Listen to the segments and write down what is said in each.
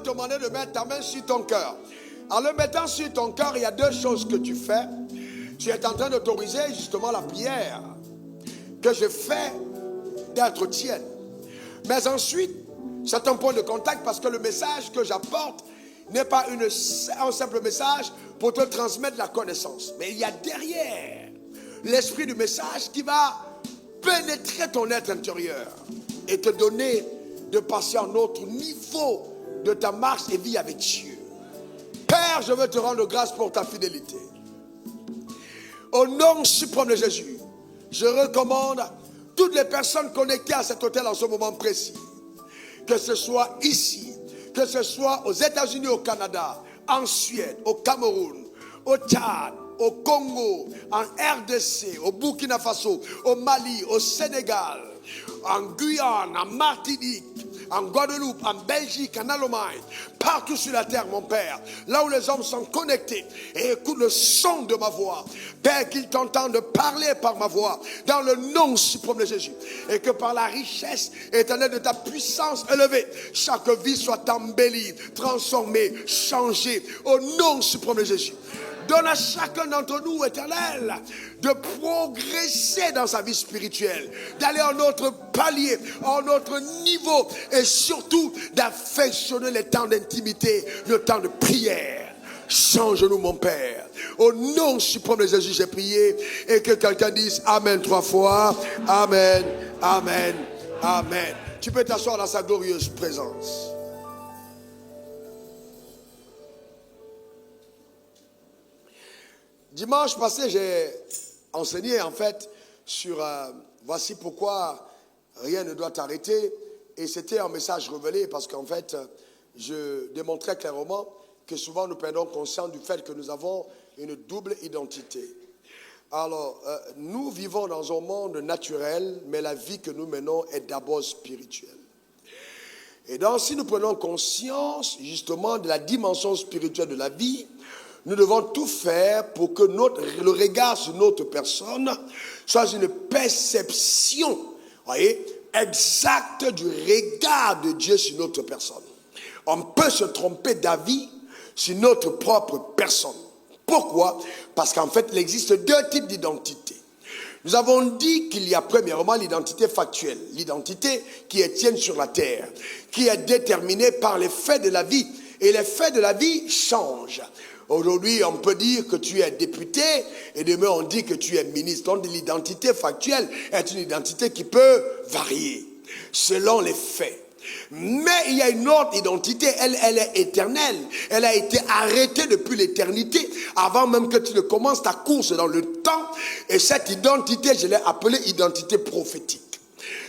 te demander de mettre ta main sur ton cœur. En le mettant sur ton cœur, il y a deux choses que tu fais. Tu es en train d'autoriser justement la prière que je fais d'être tienne. Mais ensuite, c'est un point de contact parce que le message que j'apporte n'est pas un simple message pour te transmettre la connaissance. Mais il y a derrière l'esprit du message qui va pénétrer ton être intérieur et te donner de passer à un autre niveau de ta marche et vie avec Dieu. Père, je veux te rendre grâce pour ta fidélité. Au nom suprême de Jésus, je recommande toutes les personnes connectées à cet hôtel en ce moment précis, que ce soit ici, que ce soit aux États-Unis, au Canada, en Suède, au Cameroun, au Tchad, au Congo, en RDC, au Burkina Faso, au Mali, au Sénégal, en Guyane, en Martinique, en Guadeloupe, en Belgique, en Allemagne, partout sur la terre, mon Père, là où les hommes sont connectés et écoutent le son de ma voix, Père, qu'ils t'entendent parler par ma voix, dans le nom suprême de Jésus, et que par la richesse éternelle de ta puissance élevée, chaque vie soit embellie, transformée, changée, au nom suprême de Jésus. Donne à chacun d'entre nous, Éternel, de progresser dans sa vie spirituelle, d'aller à un autre palier, à un autre niveau, et surtout d'affectionner les temps d'intimité, le temps de prière. Change-nous, mon Père. Au nom suprême de Jésus, j'ai prié, et que quelqu'un dise Amen 3 fois. Amen, Amen, Amen. Tu peux t'asseoir dans sa glorieuse présence. Dimanche passé, j'ai enseigné en fait sur voici pourquoi rien ne doit t'arrêter. Et c'était un message révélé parce qu'en fait, je démontrais clairement que souvent nous perdons conscience du fait que nous avons une double identité. Alors, nous vivons dans un monde naturel, mais la vie que nous menons est d'abord spirituelle. Et donc, si nous prenons conscience justement de la dimension spirituelle de la vie, nous devons tout faire pour que le regard sur notre personne soit une perception, voyez, exacte du regard de Dieu sur notre personne. On peut se tromper d'avis sur notre propre personne. Pourquoi? Parce qu'en fait, il existe deux types d'identité. Nous avons dit qu'il y a premièrement l'identité factuelle, l'identité qui est tienne sur la terre, qui est déterminée par les faits de la vie. Et les faits de la vie changent. Aujourd'hui, on peut dire que tu es député et demain on dit que tu es ministre. Donc l'identité factuelle est une identité qui peut varier selon les faits. Mais il y a une autre identité, elle est éternelle. Elle a été arrêtée depuis l'éternité, avant même que tu ne commences ta course dans le temps. Et cette identité, je l'ai appelée identité prophétique.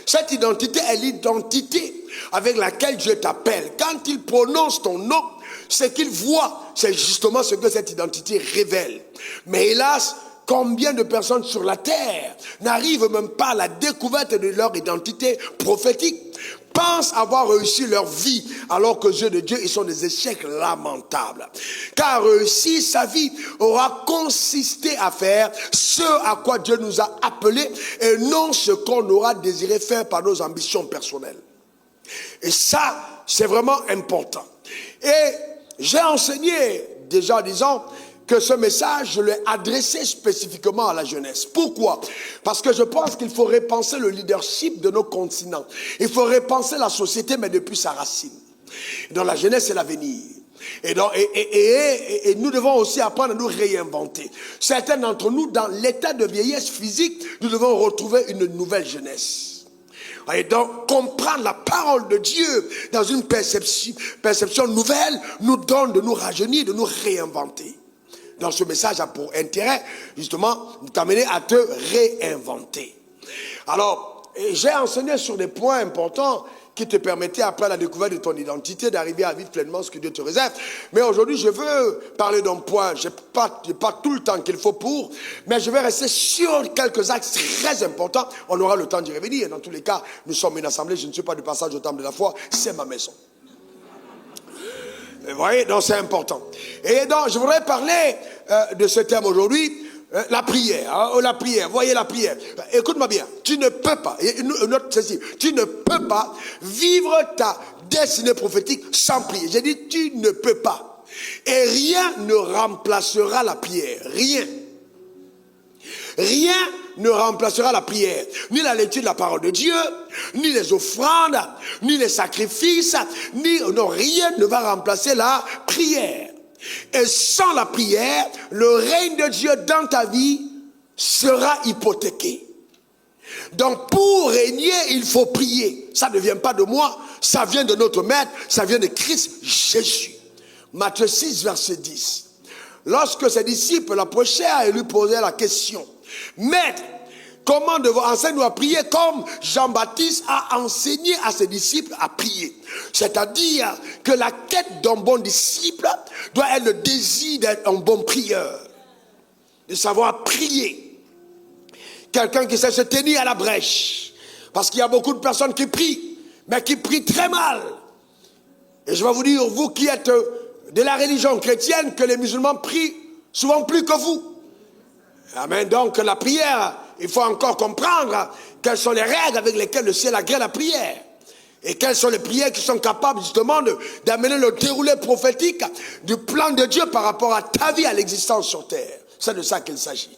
Cette identité est l'identité avec laquelle Dieu t'appelle. Quand il prononce ton nom, ce qu'il voit, c'est justement ce que cette identité révèle. Mais hélas, combien de personnes sur la terre n'arrivent même pas à la découverte de leur identité prophétique, pensent avoir réussi leur vie, alors que aux yeux de Dieu, ils sont des échecs lamentables. Car réussir sa vie aura consisté à faire ce à quoi Dieu nous a appelés et non ce qu'on aura désiré faire par nos ambitions personnelles. Et ça, c'est vraiment important. Et j'ai enseigné déjà en disant que ce message, je l'ai adressé spécifiquement à la jeunesse. Pourquoi? Parce que je pense qu'il faut repenser le leadership de nos continents. Il faut repenser la société, mais depuis sa racine. Donc la jeunesse, c'est l'avenir. Et nous devons aussi apprendre à nous réinventer. Certains d'entre nous, dans l'état de vieillesse physique, nous devons retrouver une nouvelle jeunesse. Et donc, comprendre la parole de Dieu dans une perception nouvelle nous donne de nous rajeunir, de nous réinventer. Donc, ce message a pour intérêt, justement, de t'amener à te réinventer. Alors, j'ai enseigné sur des points importants qui te permettaient, après la découverte de ton identité, d'arriver à vivre pleinement ce que Dieu te réserve. Mais aujourd'hui, je veux parler d'un point. Je n'ai pas tout le temps qu'il faut pour, mais je vais rester sur quelques axes très importants. On aura le temps d'y revenir. Dans tous les cas, nous sommes une assemblée. Je ne suis pas du passage au temple de la foi. C'est ma maison. Vous voyez, donc c'est important. Et donc, je voudrais parler de ce thème aujourd'hui. La prière, hein, la prière, voyez la prière. Écoute-moi bien, tu ne peux pas, tu ne peux pas vivre ta destinée prophétique sans prier. J'ai dit, tu ne peux pas. Et rien ne remplacera la prière. Rien. Rien ne remplacera la prière. Ni la lecture de la parole de Dieu, ni les offrandes, ni les sacrifices, non, rien ne va remplacer la prière. Et sans la prière, le règne de Dieu dans ta vie sera hypothéqué. Donc pour régner, il faut prier. Ça ne vient pas de moi, ça vient de notre Maître, ça vient de Christ Jésus. Matthieu 6, verset 10. Lorsque ses disciples l'approchèrent et lui posaient la question, Maître, comment enseigne-nous à prier comme Jean-Baptiste a enseigné à ses disciples à prier. C'est-à-dire que la quête d'un bon disciple doit être le désir d'être un bon prieur. De savoir prier. Quelqu'un qui sait se tenir à la brèche. Parce qu'il y a beaucoup de personnes qui prient, mais qui prient très mal. Et je vais vous dire, vous qui êtes de la religion chrétienne, que les musulmans prient souvent plus que vous. Amen. Donc la prière, il faut encore comprendre quelles sont les règles avec lesquelles le ciel agrée la prière. Et quelles sont les prières qui sont capables justement d'amener le déroulé prophétique du plan de Dieu par rapport à ta vie, à l'existence sur terre. C'est de ça qu'il s'agit.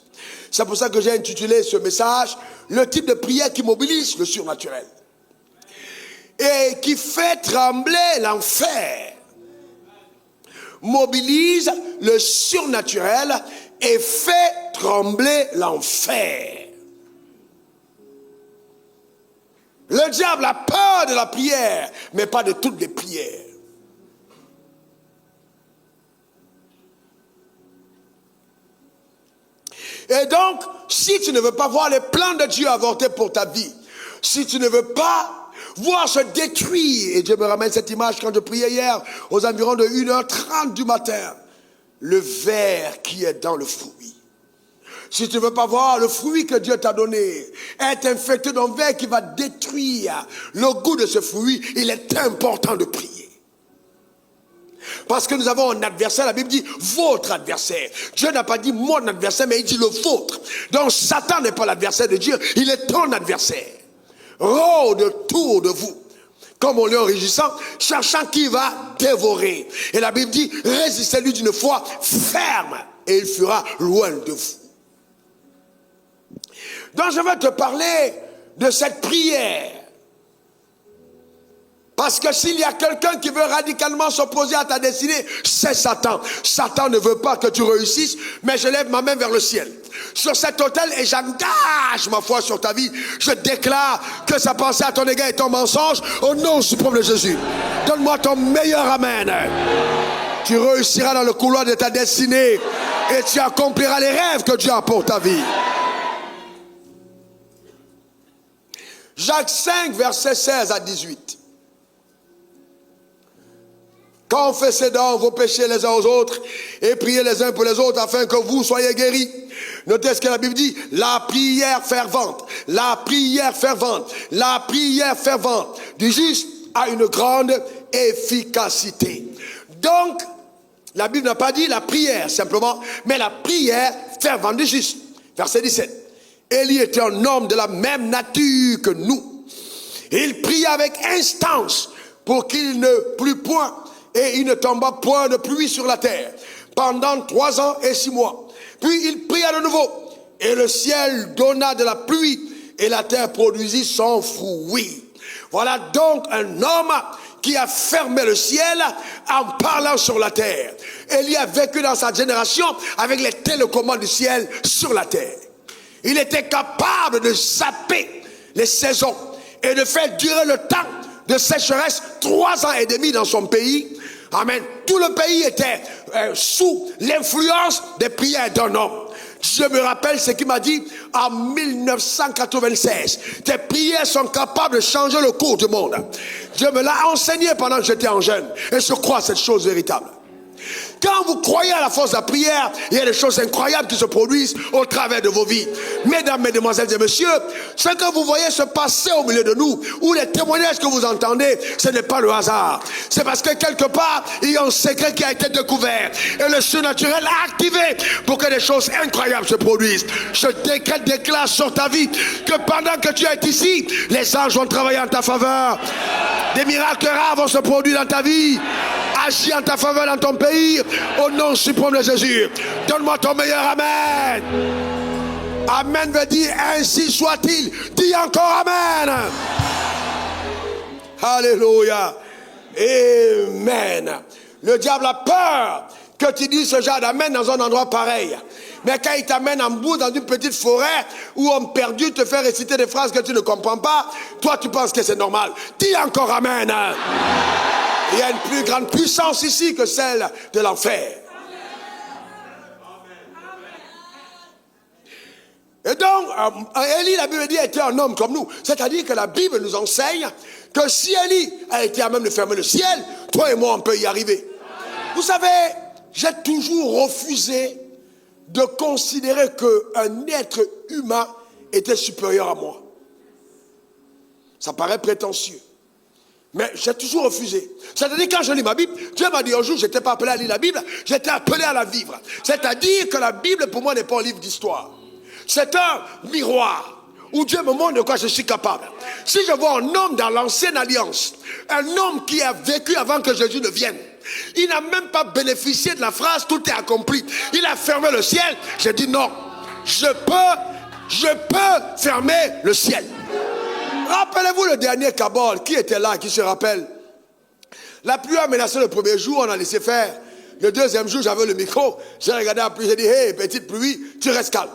C'est pour ça que j'ai intitulé ce message, le type de prière qui mobilise le surnaturel. Et qui fait trembler l'enfer. Mobilise le surnaturel et fait trembler l'enfer. Le diable a peur de la prière, mais pas de toutes les prières. Et donc, si tu ne veux pas voir les plans de Dieu avortés pour ta vie, si tu ne veux pas voir se détruire, et Dieu me ramène cette image quand je priais hier, aux environs de 1h30 du matin, le ver qui est dans le fruit. Si tu ne veux pas voir le fruit que Dieu t'a donné être infecté d'un ver qui va détruire le goût de ce fruit, il est important de prier. Parce que nous avons un adversaire, la Bible dit votre adversaire. Dieu n'a pas dit mon adversaire, mais il dit le vôtre. Donc Satan n'est pas l'adversaire de Dieu, il est ton adversaire. Rôde autour de vous, comme on lion rugissant, cherchant qui va dévorer. Et la Bible dit, résistez-lui d'une foi ferme, et il fera loin de vous. Donc je vais te parler de cette prière. Parce que s'il y a quelqu'un qui veut radicalement s'opposer à ta destinée, c'est Satan. Satan ne veut pas que tu réussisses, mais je lève ma main vers le ciel. Sur cet autel, et j'engage ma foi sur ta vie, je déclare que sa pensée à ton égard est un mensonge, au nom suprême de Jésus. Donne-moi ton meilleur amen. Tu réussiras dans le couloir de ta destinée, et tu accompliras les rêves que Dieu a pour ta vie. Jacques 5, versets 16 à 18. Quand on fait ses dents, vos péchés les uns aux autres, et priez les uns pour les autres afin que vous soyez guéris. Notez ce que la Bible dit, la prière fervente, la prière fervente, la prière fervente du juste a une grande efficacité. Donc, la Bible n'a pas dit la prière simplement, mais la prière fervente du juste. Verset 17. Élie était un homme de la même nature que nous. Il pria avec instance pour qu'il ne plût point et il ne tomba point de pluie sur la terre pendant 3 ans et 6 mois. Puis il pria de nouveau et le ciel donna de la pluie et la terre produisit son fruit. Voilà donc un homme qui a fermé le ciel en parlant sur la terre. Élie a vécu dans sa génération avec les télécommandes du ciel sur la terre. Il était capable de zapper les saisons et de faire durer le temps de sécheresse 3 ans et demi dans son pays. Amen. Tout le pays était sous l'influence des prières d'un homme. Je me rappelle ce qu'il m'a dit en 1996. Tes prières sont capables de changer le cours du monde. Dieu me l'a enseigné pendant que j'étais en jeune. Et je crois à cette chose véritable. Quand vous croyez à la force de la prière, il y a des choses incroyables qui se produisent au travers de vos vies. Mesdames, mesdemoiselles et messieurs, ce que vous voyez se passer au milieu de nous, ou les témoignages que vous entendez, ce n'est pas le hasard. C'est parce que quelque part, il y a un secret qui a été découvert. Et le surnaturel a activé pour que des choses incroyables se produisent. Je déclare sur ta vie que pendant que tu es ici, les anges vont travailler en ta faveur. Des miracles rares vont se produire dans ta vie. Agis en ta faveur dans ton pays. Au nom suprême de Jésus. Donne-moi ton meilleur amen. Amen veut dire ainsi soit-il. Dis encore amen. Alléluia. Amen. Le diable a peur que tu dises ce genre d'amen dans un endroit pareil. Mais quand il t'amène en bout dans une petite forêt où on perdu te fait réciter des phrases que tu ne comprends pas, toi tu penses que c'est normal. Dis encore amen. Il y a une plus grande puissance ici que celle de l'enfer. Et donc, Élie, la Bible dit, était un homme comme nous. C'est-à-dire que la Bible nous enseigne que si Élie a été à même de fermer le ciel, toi et moi, on peut y arriver. Vous savez, j'ai toujours refusé de considérer qu'un être humain était supérieur à moi. Ça paraît prétentieux. Mais j'ai toujours refusé. C'est-à-dire quand je lis ma Bible, Dieu m'a dit un jour, je n'étais pas appelé à lire la Bible, j'étais appelé à la vivre. C'est-à-dire que la Bible, pour moi, n'est pas un livre d'histoire. C'est un miroir où Dieu me montre de quoi je suis capable. Si je vois un homme dans l'ancienne alliance, un homme qui a vécu avant que Jésus ne vienne, il n'a même pas bénéficié de la phrase « tout est accompli ». Il a fermé le ciel. J'ai dit non, je peux fermer le ciel. Rappelez-vous le dernier Kabul, qui était là, qui se rappelle? La pluie a menacé le premier jour, on a laissé faire. Le deuxième jour, j'avais le micro, j'ai regardé la pluie, j'ai dit « Hey, petite pluie, tu restes calme.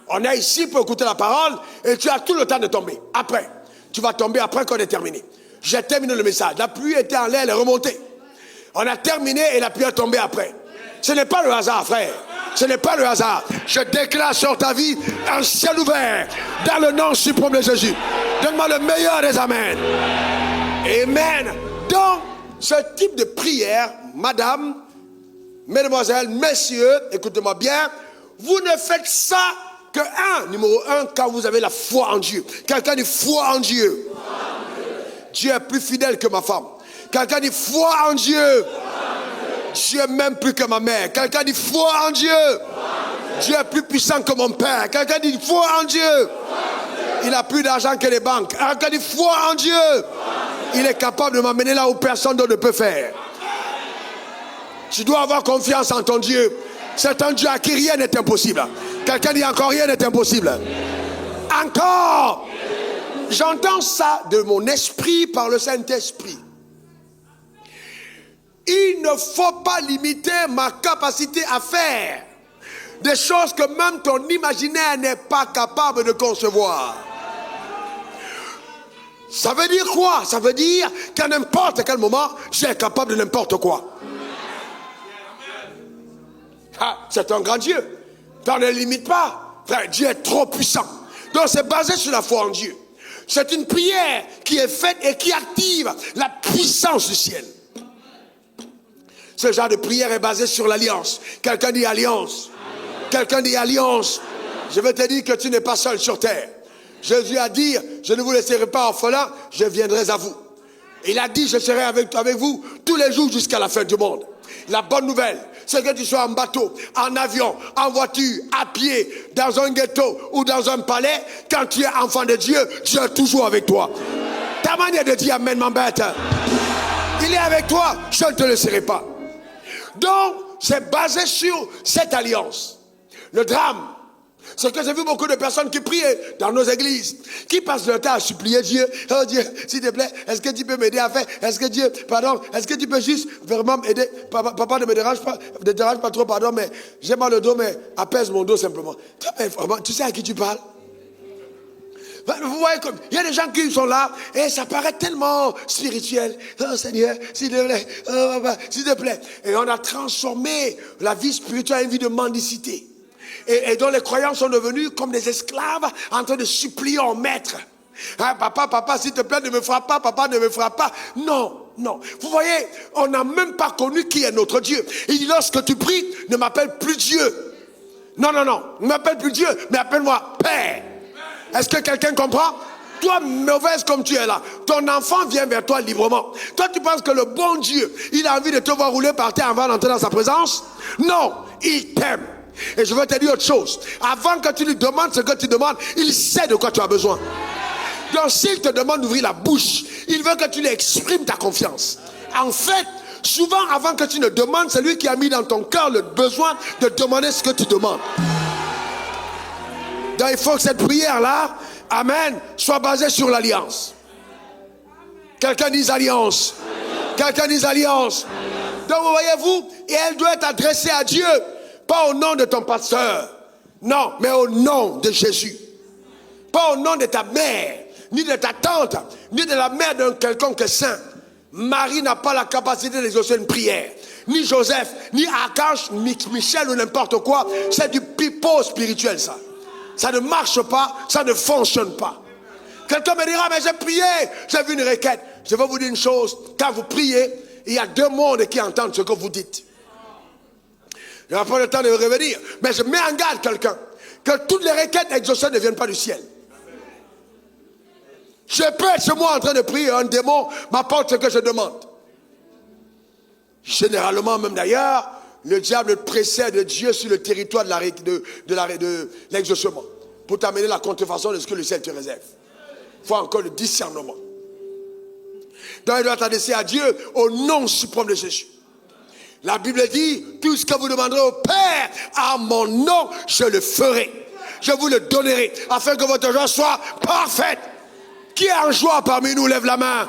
On est ici pour écouter la parole et tu as tout le temps de tomber. Après, tu vas tomber après qu'on ait terminé. » J'ai terminé le message. La pluie était en l'air, elle est remontée. On a terminé et la pluie est tombée après. Ce n'est pas le hasard, frère. Ce n'est pas le hasard. Je déclare sur ta vie un ciel ouvert dans le nom suprême de Jésus. Donne-moi le meilleur des amens. Amen. Donc, ce type de prière, madame, mesdemoiselles, messieurs, écoutez-moi bien, vous ne faites ça que numéro un, quand vous avez la foi en Dieu. Quelqu'un dit foi en Dieu. Dieu est plus fidèle que ma femme. Quelqu'un dit foi en Dieu. Dieu m'aime plus que ma mère. Quelqu'un dit foi en Dieu. Dieu est plus puissant que mon père. Quelqu'un dit foi en Dieu. Il a plus d'argent que les banques. Quelqu'un dit foi en Dieu. Il est capable de m'amener là où personne d'autre ne peut faire. Tu dois avoir confiance en ton Dieu. C'est un Dieu à qui rien n'est impossible. Quelqu'un dit encore rien n'est impossible. Encore. J'entends ça de mon esprit par le Saint-Esprit. Il ne faut pas limiter ma capacité à faire des choses que même ton imaginaire n'est pas capable de concevoir. Ça veut dire quoi? Ça veut dire qu'à n'importe quel moment, j'ai capable de n'importe quoi. Ah, c'est un grand Dieu. On ne limite pas. Frère, Dieu est trop puissant. Donc c'est basé sur la foi en Dieu. C'est une prière qui est faite et qui active la puissance du ciel. Ce genre de prière est basé sur l'alliance. Quelqu'un dit alliance. Quelqu'un dit alliance. Je vais te dire que tu n'es pas seul sur terre. Jésus a dit, je ne vous laisserai pas orphelins, je viendrai à vous. Il a dit, je serai avec vous tous les jours jusqu'à la fin du monde. La bonne nouvelle, c'est que tu sois en bateau, en avion, en voiture, à pied, dans un ghetto ou dans un palais, quand tu es enfant de Dieu, Dieu est toujours avec toi. Ta manière de dire amen m'embête. Il est avec toi, je ne te laisserai pas. Donc, c'est basé sur cette alliance. Le drame, c'est que j'ai vu beaucoup de personnes qui prient dans nos églises, qui passent leur temps à supplier Dieu. Oh Dieu, s'il te plaît, est-ce que tu peux m'aider à faire? Est-ce que Dieu, pardon, est-ce que tu peux juste vraiment m'aider? Papa, ne me dérange pas trop, pardon, mais j'ai mal au dos, mais apaise mon dos simplement. Tu sais à qui tu parles? Vous voyez, il y a des gens qui sont là et ça paraît tellement spirituel. Oh Seigneur, s'il te plaît, oh papa, s'il te plaît. Et on a transformé la vie spirituelle en une vie de mendicité. Et dont les croyants sont devenus comme des esclaves en train de supplier en maître. Hein, papa, s'il te plaît, ne me frappe pas, papa, ne me frappe pas. Non. Vous voyez, on n'a même pas connu qui est notre Dieu. Il dit, lorsque tu pries, ne m'appelle plus Dieu. Non, ne m'appelle plus Dieu, mais appelle-moi Père. Est-ce que quelqu'un comprend? Toi, mauvaise comme tu es là, ton enfant vient vers toi librement. Toi, tu penses que le bon Dieu, il a envie de te voir rouler par terre avant d'entrer dans sa présence? Non, il t'aime. Et je veux te dire autre chose. Avant que tu lui demandes ce que tu demandes, il sait de quoi tu as besoin. Donc s'il te demande d'ouvrir la bouche, il veut que tu lui exprimes ta confiance. En fait, souvent avant que tu ne demandes, c'est lui qui a mis dans ton cœur le besoin de demander ce que tu demandes. Donc il faut que cette prière-là, amen, soit basée sur l'alliance. Quelqu'un dise alliance. Quelqu'un dise alliance. Donc vous voyez-vous, et elle doit être adressée à Dieu, pas au nom de ton pasteur, non, mais au nom de Jésus. Pas au nom de ta mère, ni de ta tante, ni de la mère d'un quelconque saint. Marie n'a pas la capacité d'exaucer une prière. Ni Joseph, ni Archange, ni Michel ou n'importe quoi. C'est du pipeau spirituel ça. Ça ne marche pas, ça ne fonctionne pas. Quelqu'un me dira, mais j'ai prié, j'ai vu une requête. Je vais vous dire une chose, quand vous priez, il y a deux mondes qui entendent ce que vous dites. Je n'ai pas le temps de revenir, mais je mets en garde quelqu'un, que toutes les requêtes exaucées ne viennent pas du ciel. Je peux être chez moi en train de prier, un démon m'apporte ce que je demande. Généralement, même d'ailleurs, le diable précède Dieu sur le territoire de l'exaucement, pour t'amener la contrefaçon de ce que le ciel te réserve. Il faut encore le discernement. Donc il doit t'adresser à Dieu au nom suprême de Jésus. La Bible dit, tout ce que vous demanderez au Père, à mon nom, je le ferai. Je vous le donnerai, afin que votre joie soit parfaite. Qui est en joie parmi nous, lève la main.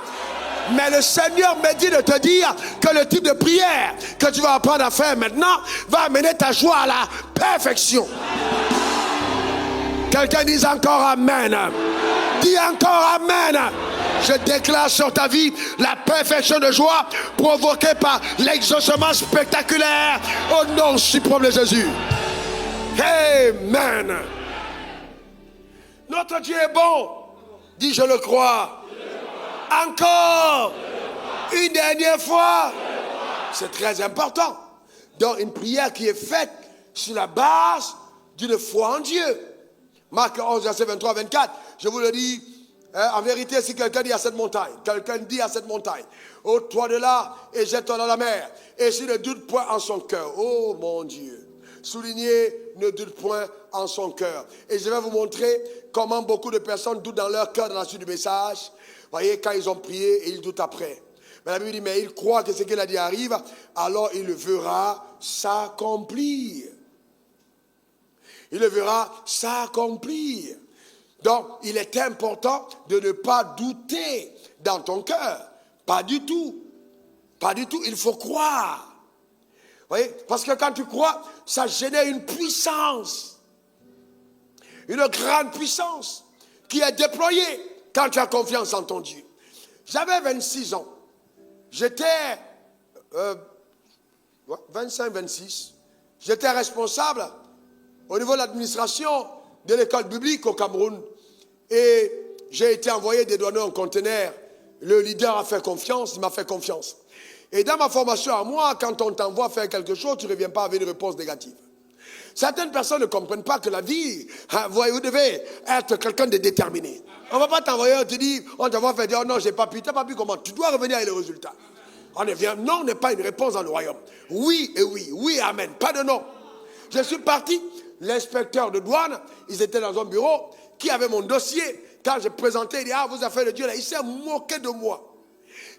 Mais le Seigneur me dit de te dire que le type de prière que tu vas apprendre à faire maintenant va amener ta joie à la perfection. Quelqu'un dise encore Amen. Dis encore Amen. Je déclare sur ta vie la perfection de joie provoquée par l'exaucement spectaculaire au nom suprême de Jésus. Amen. Notre Dieu est bon. Dis je le crois. Encore. Une dernière fois. C'est très important. Donc une prière qui est faite sur la base d'une foi en Dieu. Marc 11, verset 23-24. Je vous le dis, en vérité, si quelqu'un dit à cette montagne, ôte-toi de là et jette-toi dans la mer. Et s'il ne doute point en son cœur, oh mon Dieu, soulignez, ne doute point en son cœur. Et je vais vous montrer comment beaucoup de personnes doutent dans leur cœur dans la suite du message. Voyez, quand ils ont prié et ils doutent après. Mais la Bible dit, mais il croit que ce qu'il a dit arrive, alors il le verra s'accomplir. Il le verra s'accomplir. Donc, il est important de ne pas douter dans ton cœur. Pas du tout. Pas du tout. Il faut croire. Vous voyez? Parce que quand tu crois, ça génère une puissance. Une grande puissance qui est déployée quand tu as confiance en ton Dieu. J'avais 26 ans. J'étais 25-26. J'étais responsable au niveau de l'administration de l'école biblique au Cameroun. Et j'ai été envoyé dédouaner un conteneur. Le leader a fait confiance, il m'a fait confiance. Et dans ma formation à moi, quand on t'envoie faire quelque chose, tu ne reviens pas avec une réponse négative. Certaines personnes ne comprennent pas que la vie, vous devez être quelqu'un de déterminé. On ne va pas t'envoyer, on te dit, on t'envoie faire dire, oh non, j'ai pas pu. Tu n'as pas pu comment? Tu dois revenir avec le résultat. Non n'est pas une réponse dans le royaume. Oui et oui, oui et amen, pas de non. Je suis parti, l'inspecteur de douane, ils étaient dans un bureau, qui avait mon dossier. Quand je présentais, il dit, ah, vous affaires de Dieu, là, il s'est moqué de moi.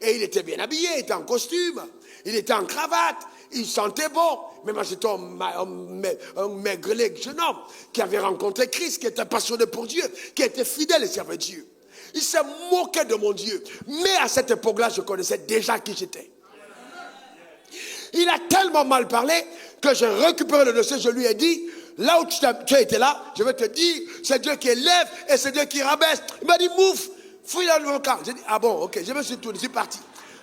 Et il était bien habillé, il était en costume, il était en cravate, il sentait bon. Mais moi, j'étais un maigrelet jeune homme qui avait rencontré Christ, qui était passionné pour Dieu, qui était fidèle et servait Dieu. Il s'est moqué de mon Dieu. Mais à cette époque-là, je connaissais déjà qui j'étais. Il a tellement mal parlé que j'ai récupéré le dossier, je lui ai dit, là où tu as été là, je vais te dire, c'est Dieu qui élève et c'est Dieu qui rabaisse. Il m'a dit, mouf, fouille dans le camp. J'ai dit, ah bon, ok, je me suis tourné, je suis parti.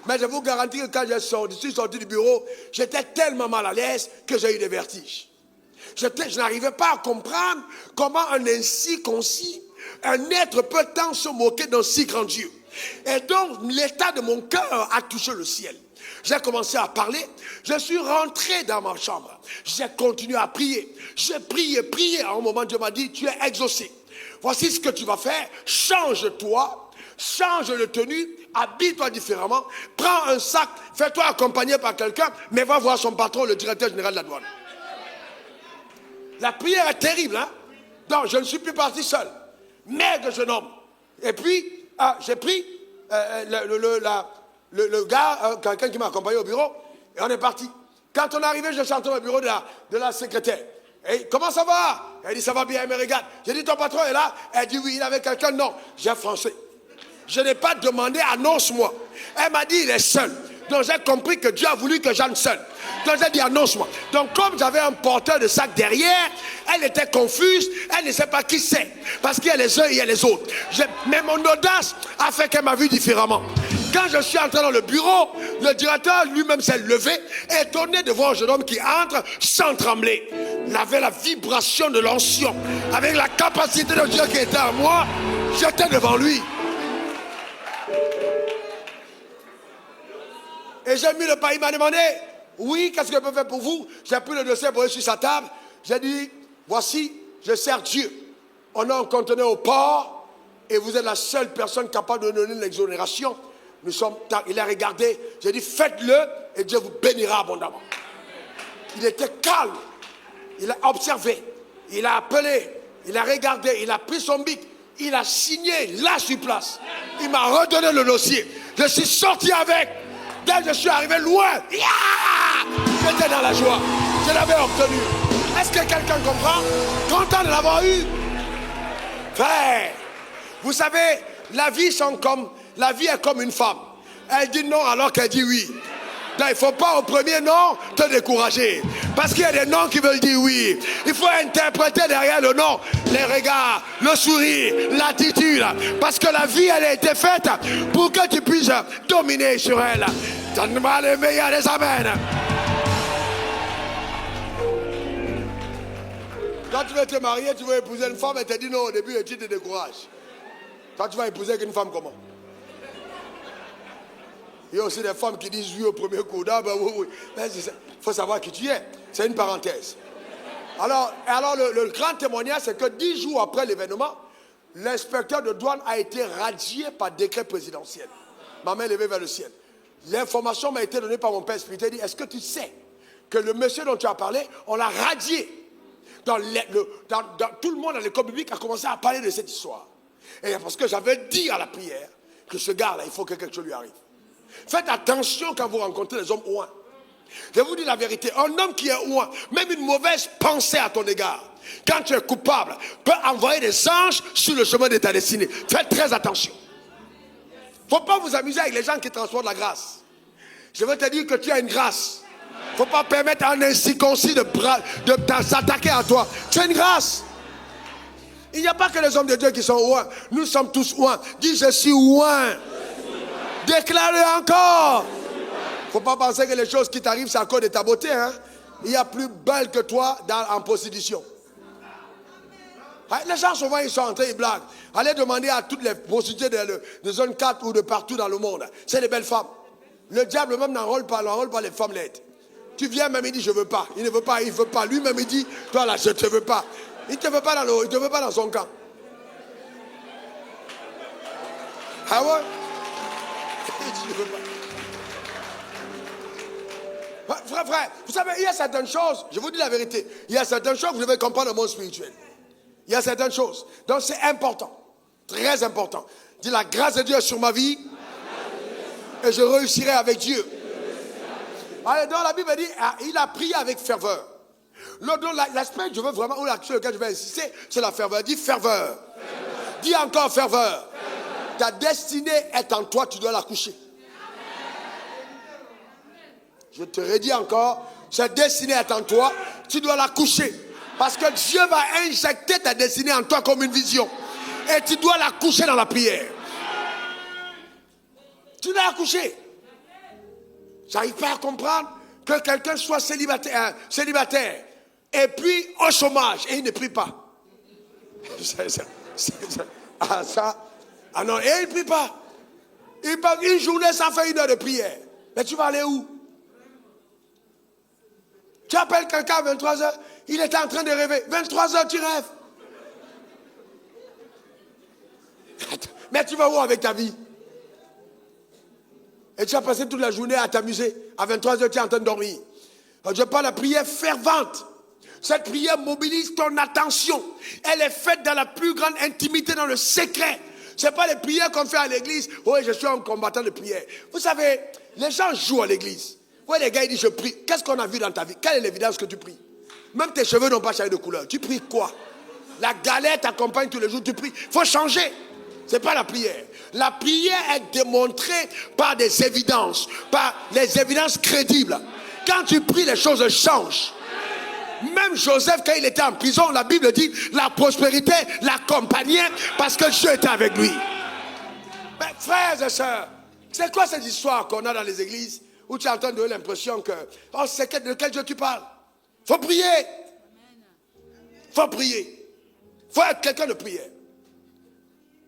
Mais je vous garantis que quand je suis sorti du bureau, j'étais tellement mal à l'aise que j'ai eu des vertiges. Je n'arrivais pas à comprendre comment un ainsi concis, un être peut tant se moquer d'un si grand Dieu. Et donc, l'état de mon cœur a touché le ciel. J'ai commencé à parler, je suis rentré dans ma chambre. J'ai continué à prier. J'ai prié. À un moment, Dieu m'a dit, tu es exaucé. Voici ce que tu vas faire. Change-toi, change de tenue, habille-toi différemment, prends un sac, fais-toi accompagner par quelqu'un, mais va voir son patron, le directeur général de la douane. La prière est terrible, hein? Donc, je ne suis plus parti seul. Maigre jeune homme, Et puis, j'ai pris le gars, quelqu'un qui m'a accompagné au bureau, et on est parti. Quand on est arrivé, je suis entré au bureau de la secrétaire. Et comment ça va? Elle dit, ça va bien, elle me regarde. J'ai dit, ton patron est là? Elle dit, oui, il est avec quelqu'un. Non, j'ai français. Je n'ai pas demandé, annonce-moi. Elle m'a dit, il est seul. Donc j'ai compris que Dieu a voulu que j'aille seul. Donc j'ai dit, annonce-moi. Donc comme j'avais un porteur de sac derrière, elle était confuse, elle ne sait pas qui c'est. Parce qu'il y a les uns et il y a les autres. Mais mon audace a fait qu'elle m'a vu différemment. Quand je suis entré dans le bureau, le directeur lui-même s'est levé, étonné de voir un jeune homme qui entre sans trembler. Il avait la vibration de l'onction. Avec la capacité de Dieu qui était en moi, j'étais devant lui. Et j'ai mis le pain, il m'a demandé, oui, qu'est-ce que je peux faire pour vous? J'ai pris le dossier pour sur sa table. J'ai dit, voici, je sers Dieu. On a un conteneur au port et vous êtes la seule personne capable de donner l'exonération. Il a regardé, j'ai dit, faites-le et Dieu vous bénira abondamment. Il était calme, il a observé, il a appelé, il a regardé, il a pris son bic, il a signé là sur place. Il m'a redonné le dossier. Je suis sorti avec. Dès que je suis arrivé loin, j'étais dans la joie. Je l'avais obtenu. Est-ce que quelqu'un comprend? Content de l'avoir eu. Frère, vous savez, la vie est comme une femme. Elle dit non alors qu'elle dit oui. Donc il ne faut pas au premier non te décourager. Parce qu'il y a des noms qui veulent dire oui. Il faut interpréter derrière le nom les regards, le sourire, l'attitude. Parce que la vie, elle a été faite pour que tu puisses dominer sur elle. Donne-moi le meilleur des amens. Quand tu veux te marier, tu veux épouser une femme, elle te dit non au début et tu te décourages. Quand tu vas épouser une femme, comment? Il y a aussi des femmes qui disent oui au premier coup. Ben oui. Il faut savoir qui tu es. C'est une parenthèse. Alors le grand témoignage, c'est que 10 jours après l'événement, l'inspecteur de douane a été radié par décret présidentiel. Ma main levée vers le ciel. L'information m'a été donnée par mon père spirituel. Il dit, est-ce que tu sais que le monsieur dont tu as parlé, on l'a radié? Tout le monde dans l'école publique a commencé à parler de cette histoire. Et parce que j'avais dit à la prière que ce gars-là, il faut que quelque chose lui arrive. Faites attention quand vous rencontrez les hommes ouins. Je vous dis la vérité, un homme qui est ouin, même une mauvaise pensée à ton égard, quand tu es coupable, peut envoyer des anges sur le chemin de ta destinée. Faites très attention. Il ne faut pas vous amuser avec les gens qui transportent la grâce. Je veux te dire que tu as une grâce. Il ne faut pas permettre à un incirconcis de s'attaquer à toi. Tu as une grâce. Il n'y a pas que les hommes de Dieu qui sont ouins. Nous sommes tous ouins. Dis, je suis ouin. Déclare-le encore. Il ne faut pas penser que les choses qui t'arrivent, c'est à cause de ta beauté. Hein? Il y a plus belle que toi en prostitution. Les gens souvent ils sont entrés, ils blaguent. Allez demander à toutes les prostituées de zone 4 ou de partout dans le monde. C'est des belles femmes. Le diable même n'enrôle pas les femmes laides. Tu viens même, il dit je veux pas. Il ne veut pas, il veut pas. Lui-même il dit, toi là je ne te veux pas. Il ne te veut pas dans son camp. Ah ouais? Il dit je veux pas. Frère, vous savez, il y a certaines choses, je vous dis la vérité, il y a certaines choses que vous devez comprendre le monde spirituel. Il y a certaines choses. Donc c'est important. Très important. Dis la grâce de Dieu est sur ma vie. Et je réussirai avec Dieu. Alors, dans la Bible dit, il a prié avec ferveur. L'aspect que je veux vraiment, ou sur lequel je vais insister, c'est la ferveur. Dis ferveur. Dis encore ferveur. Ta destinée est en toi, tu dois la coucher. Je te redis encore, cette destinée est en toi, tu dois la coucher. Parce que Dieu va injecter ta destinée en toi comme une vision. Et tu dois la coucher dans la prière. Tu dois la coucher. J'arrive pas à comprendre que quelqu'un soit célibataire et puis au chômage et il ne prie pas. Non, et il ne prie pas. Il passe une journée sans faire 1 heure de prière. Mais tu vas aller où? Tu appelles quelqu'un à 23h, il était en train de rêver. 23h, tu rêves. Mais tu vas où avec ta vie? Et tu as passé toute la journée à t'amuser. À 23h, tu es en train de dormir. Je parle de la prière fervente. Cette prière mobilise ton attention. Elle est faite dans la plus grande intimité, dans le secret. Ce n'est pas les prières qu'on fait à l'église. Oui, je suis un combattant de prière. Vous savez, les gens jouent à l'église. Oui, les gars, ils disent je prie. Qu'est-ce qu'on a vu dans ta vie? Quelle est l'évidence que tu pries? Même tes cheveux n'ont pas changé de couleur. Tu pries quoi? La galère t'accompagne tous les jours, tu pries. Il faut changer. Ce n'est pas la prière. La prière est démontrée par des évidences, par les évidences crédibles. Quand tu pries, les choses changent. Même Joseph, quand il était en prison, la Bible dit, la prospérité l'accompagnait parce que Dieu était avec lui. Mais frères et sœurs, c'est quoi cette histoire qu'on a dans les églises où tu es en train de donner l'impression que, oh, c'est de quel Dieu tu parles? Faut prier. Faut prier. Faut être quelqu'un de prière.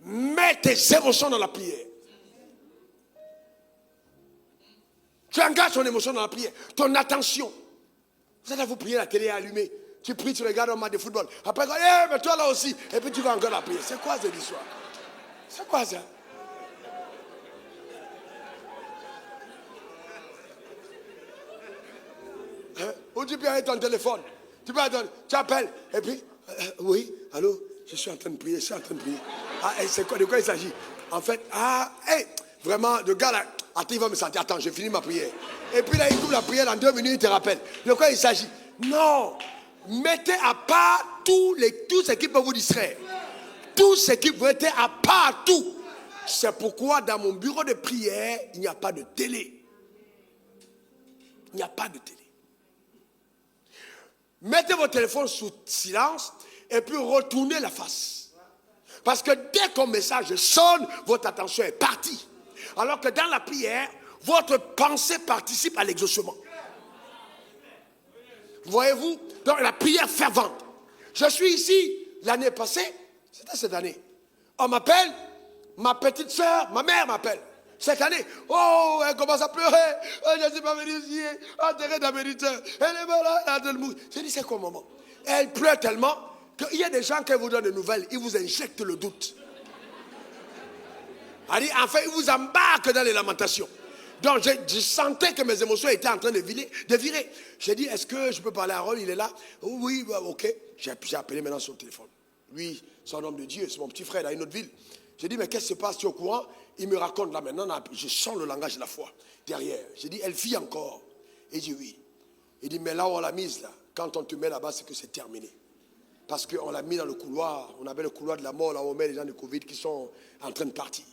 Mets tes émotions dans la prière. Tu engages ton émotion dans la prière. Ton attention. Vous allez vous prier, la télé est allumée. Tu pries, tu regardes un match de football. Après, mais toi là aussi. Et puis tu vas encore la prière. C'est quoi cette histoire? C'est quoi ça? Hein? Ou tu peux aller ton téléphone. Tu appelles. Et puis, oui, allô, je suis en train de prier, je suis en train de prier. Ah, c'est quoi, de quoi il s'agit? En fait, vraiment, le gars là, attends, il va me sentir, attends, j'ai fini ma prière. Et puis là, il coupe la prière, dans 2 minutes, il te rappelle. De quoi il s'agit? Non, mettez à part tout ce qui peut vous distraire. Tout ce qui peut être à part tout. C'est pourquoi dans mon bureau de prière, il n'y a pas de télé. Il n'y a pas de télé. Mettez votre téléphone sous silence et puis retournez la face. Parce que dès qu'un message sonne, votre attention est partie. Alors que dans la prière, votre pensée participe à l'exaucement. Voyez-vous? Donc la prière fervente. Je suis ici l'année passée, c'était cette année. On m'appelle, ma petite soeur, ma mère m'appelle. Cette année, oh, elle commence à pleurer. Oh, je ne suis pas venue ici, enterrée d'un mériteur. Elle est malade, elle a de mourir. J'ai dit, c'est quoi, maman? Elle pleure tellement qu'il y a des gens qui vous donnent des nouvelles, ils vous injectent le doute. Elle dit, enfin, ils vous embarquent dans les lamentations. Donc, je sentais que mes émotions étaient en train de virer. J'ai dit, est-ce que je peux parler à Harold? Il est là? Oui, ok. J'ai appelé maintenant son téléphone. Lui, c'est un homme de Dieu, c'est mon petit frère dans une autre ville. J'ai dit, mais qu'est-ce qui se passe? Tu es au courant? Il me raconte là maintenant, je sens le langage de la foi derrière. J'ai dit, elle vit encore? Il dit oui. Il dit, mais là où on l'a mise, là, quand on te met là-bas, c'est que c'est terminé. Parce qu'on l'a mis dans le couloir, on avait le couloir de la mort, là où on met les gens de Covid qui sont en train de partir.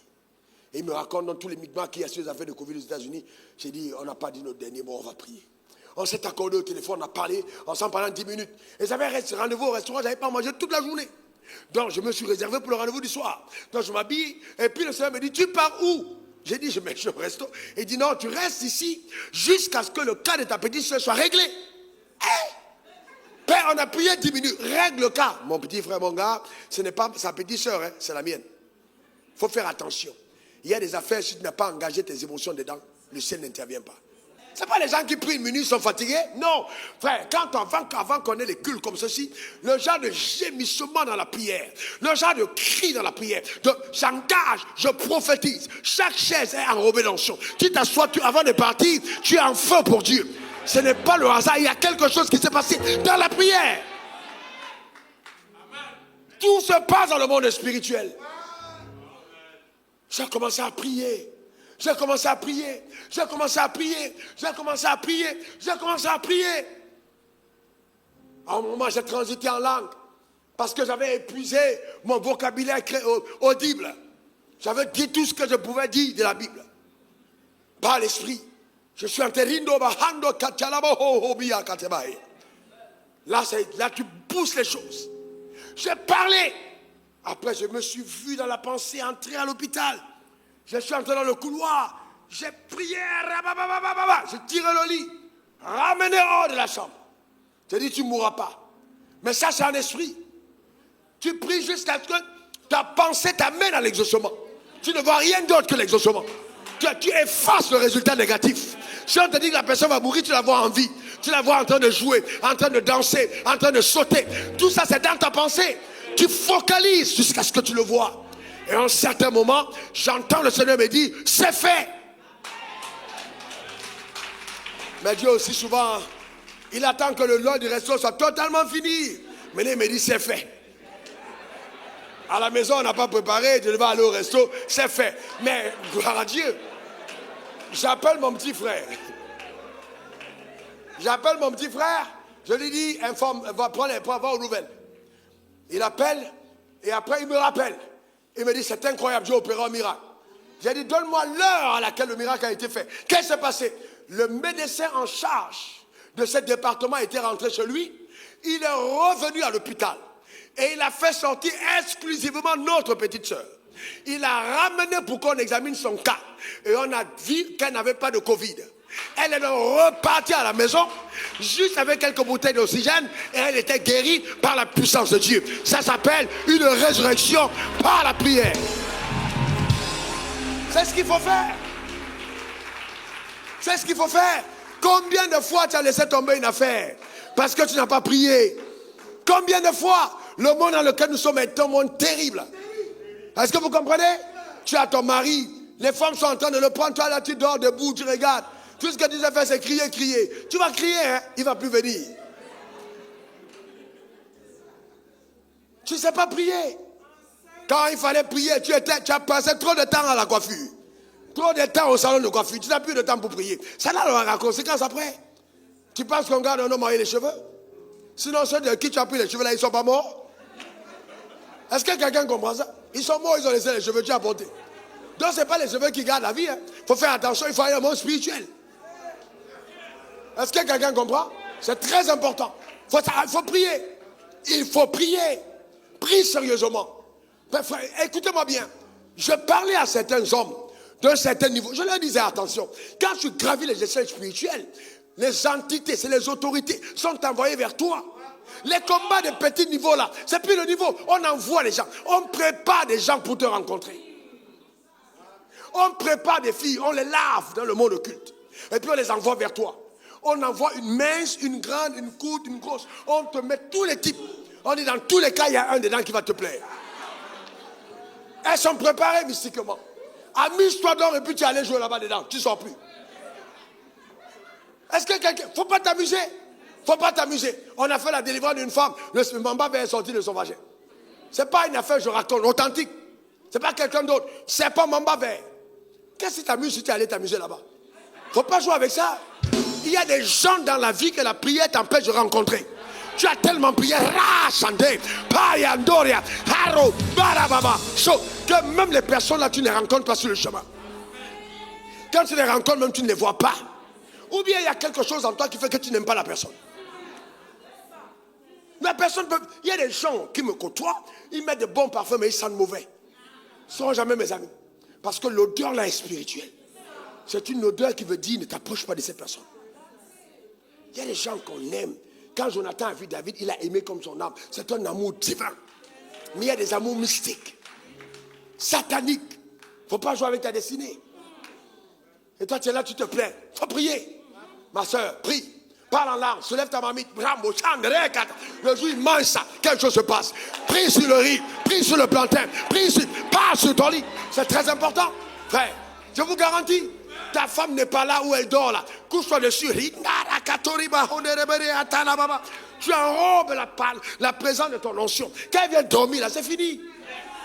Et il me raconte dans tous les micmacs qui a sur les affaires de Covid aux États-Unis. J'ai dit, on n'a pas dit notre dernier mot, on va prier. On s'est accordé au téléphone, on a parlé ensemble pendant 10 minutes. Et j'avais rendez-vous au restaurant, je n'avais pas mangé toute la journée. Donc je me suis réservé pour le rendez-vous du soir. Donc je m'habille, et puis le Seigneur me dit, tu pars où? J'ai dit, je vais au resto. Il dit, non, tu restes ici jusqu'à ce que le cas de ta petite soeur soit réglé. Père, on a prié 10 minutes, règle le cas. Mon petit frère, mon gars, ce n'est pas sa petite soeur, c'est la mienne. Il faut faire attention. Il y a des affaires, si tu n'as pas engagé tes émotions dedans, le ciel n'intervient pas. Ce n'est pas les gens qui prient 1 minute sont fatigués. Non, frère, avant qu'on ait les cultes comme ceci, le genre de gémissement dans la prière, le genre de cri dans la prière, j'engage, je prophétise. Chaque chaise est enrobée d'onction. Tu t'assois, avant de partir, tu es en feu pour Dieu. Ce n'est pas le hasard, il y a quelque chose qui s'est passé dans la prière. Tout se passe dans le monde spirituel. J'ai commencé à prier. J'ai commencé à prier. J'ai commencé à prier. J'ai commencé à prier. J'ai commencé à prier. À un moment, j'ai transité en langue. Parce que j'avais épuisé mon vocabulaire audible. J'avais dit tout ce que je pouvais dire de la Bible. Par l'esprit. Je suis en terrindo bahando kachalabo hobia katebae. Là, tu pousses les choses. J'ai parlé. Après, je me suis vu dans la pensée entrer à l'hôpital. Je suis entré dans le couloir. J'ai prié. J'ai tiré le lit. Ramené hors de la chambre. Je dis, tu ne mourras pas. Mais ça, c'est un esprit. Tu pries jusqu'à ce que ta pensée t'amène à l'exaucement. Tu ne vois rien d'autre que l'exaucement. Tu effaces le résultat négatif. Si on te dit que la personne va mourir, tu la vois en vie. Tu la vois en train de jouer, en train de danser, en train de sauter. Tout ça, c'est dans ta pensée. Tu focalises jusqu'à ce que tu le vois. Et à un certain moment, j'entends le Seigneur me dire, c'est fait. Mais Dieu aussi souvent, il attend que le lot du resto soit totalement fini. Mais il me dit, c'est fait. À la maison, on n'a pas préparé, tu devais aller au resto, c'est fait. Mais, gloire à Dieu, j'appelle mon petit frère. J'appelle mon petit frère, je lui dis, informe, va prendre pour avoir aux nouvelles. Il appelle, et après il me rappelle. Il me dit, c'est incroyable, j'ai opéré un miracle. J'ai dit, donne-moi l'heure à laquelle le miracle a été fait. Qu'est-ce qui s'est passé? Le médecin en charge de ce département était rentré chez lui. Il est revenu à l'hôpital. Et il a fait sortir exclusivement notre petite soeur. Il l'a ramené pour qu'on examine son cas. Et on a vu qu'elle n'avait pas de Covid. Elle est donc repartie à la maison, juste avec quelques bouteilles d'oxygène, et elle était guérie par la puissance de Dieu. Ça s'appelle une résurrection par la prière. C'est ce qu'il faut faire. C'est ce qu'il faut faire. Combien de fois tu as laissé tomber une affaire parce que tu n'as pas prié? Combien de fois le monde dans lequel nous sommes est un monde terrible? Est-ce que vous comprenez? Tu as ton mari, les femmes sont en train de le prendre, toi là tu dors debout, tu regardes. Tout ce que tu sais faire c'est crier, crier. Tu vas crier, hein? Il ne va plus venir. Tu ne sais pas prier. Quand il fallait prier, tu as passé trop de temps à la coiffure. Trop de temps au salon de coiffure. Tu n'as plus de temps pour prier. Ça n'a la conséquence après. Tu penses qu'on garde un homme marié les cheveux? Sinon ceux de qui tu as pris les cheveux là, ils ne sont pas morts? Est-ce que quelqu'un comprend ça? Ils sont morts, ils ont laissé les cheveux, tu as porté. Donc ce n'est pas les cheveux qui gardent la vie. Il faut faire attention, il faut aller au monde spirituel. Est-ce que quelqu'un comprend? C'est très important. Il faut prier. Il faut prier. Prie sérieusement. Écoutez-moi bien. Je parlais à certains hommes d'un certain niveau. Je leur disais attention. Quand tu gravis les échelles spirituelles, les entités, c'est les autorités, sont envoyées vers toi. Les combats de petits niveaux là, c'est plus le niveau. On envoie les gens. On prépare des gens pour te rencontrer. On prépare des filles, on les lave dans le monde occulte. Et puis on les envoie vers toi. On envoie une mince, une grande, une courte, une grosse. On te met tous les types. On dit dans tous les cas, il y a un dedans qui va te plaire. Elles sont préparées mystiquement. Amuse-toi donc et puis tu es allé jouer là-bas dedans. Tu ne sors plus. Est-ce que quelqu'un... Faut pas t'amuser. Faut pas t'amuser. On a fait la délivrance d'une femme. Le mamba vient sortir de son vagin. Ce n'est pas une affaire, je raconte, authentique. Ce n'est pas quelqu'un d'autre. C'est pas mamba vert. Qu'est-ce qui t'amuse si tu es allé t'amuser là-bas? Faut pas jouer avec ça. Il y a des gens dans la vie que la prière t'empêche de rencontrer. Tu as tellement prié, que même les personnes là, tu ne les rencontres pas sur le chemin. Quand tu les rencontres, même tu ne les vois pas. Ou bien il y a quelque chose en toi qui fait que tu n'aimes pas la personne. La personne peut... Il y a des gens qui me côtoient, ils mettent de bons parfums, mais ils sentent mauvais. Ils ne seront jamais mes amis. Parce que l'odeur là est spirituelle. C'est une odeur qui veut dire ne t'approche pas de ces personnes. Il y a des gens qu'on aime. Quand Jonathan a vu David, il a aimé comme son âme. C'est un amour divin. Mais il y a des amours mystiques, sataniques. Il ne faut pas jouer avec ta destinée. Et toi, tu es là, tu te plains. Il faut prier. Ma soeur, prie. Parle en larmes. Soulève ta mamie. Le jour, il mange ça. Quelque chose se passe. Prie sur le riz. Prie sur le plantain. Prie sur... Parle sur ton lit. C'est très important. Frère, je vous garantis. Ta femme n'est pas là où elle dort là. Couche-toi dessus. Tu enrobes la présence de ton onction. Quand elle vient dormir là, c'est fini.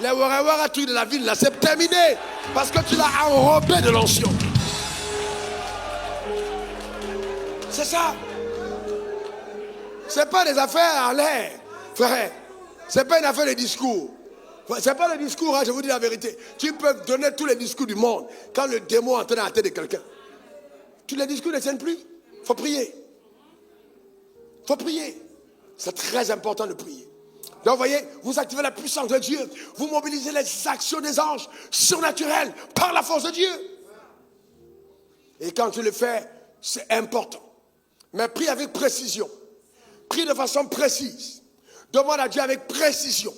Les wara trucs de la ville là, c'est terminé. Parce que tu l'as enrobé de l'onction. C'est ça. C'est pas des affaires en l'air, frère. C'est pas une affaire de discours. C'est pas le discours, hein, je vous dis la vérité. Tu peux donner tous les discours du monde. Quand le démon entre dans la tête de quelqu'un, tous les discours ne tiennent plus. Il faut prier. Il faut prier. C'est très important de prier. Donc vous voyez, vous activez la puissance de Dieu. Vous mobilisez les actions des anges surnaturelles par la force de Dieu. Et quand tu le fais, c'est important. Mais prie avec précision. Prie de façon précise. Demande à Dieu avec précision.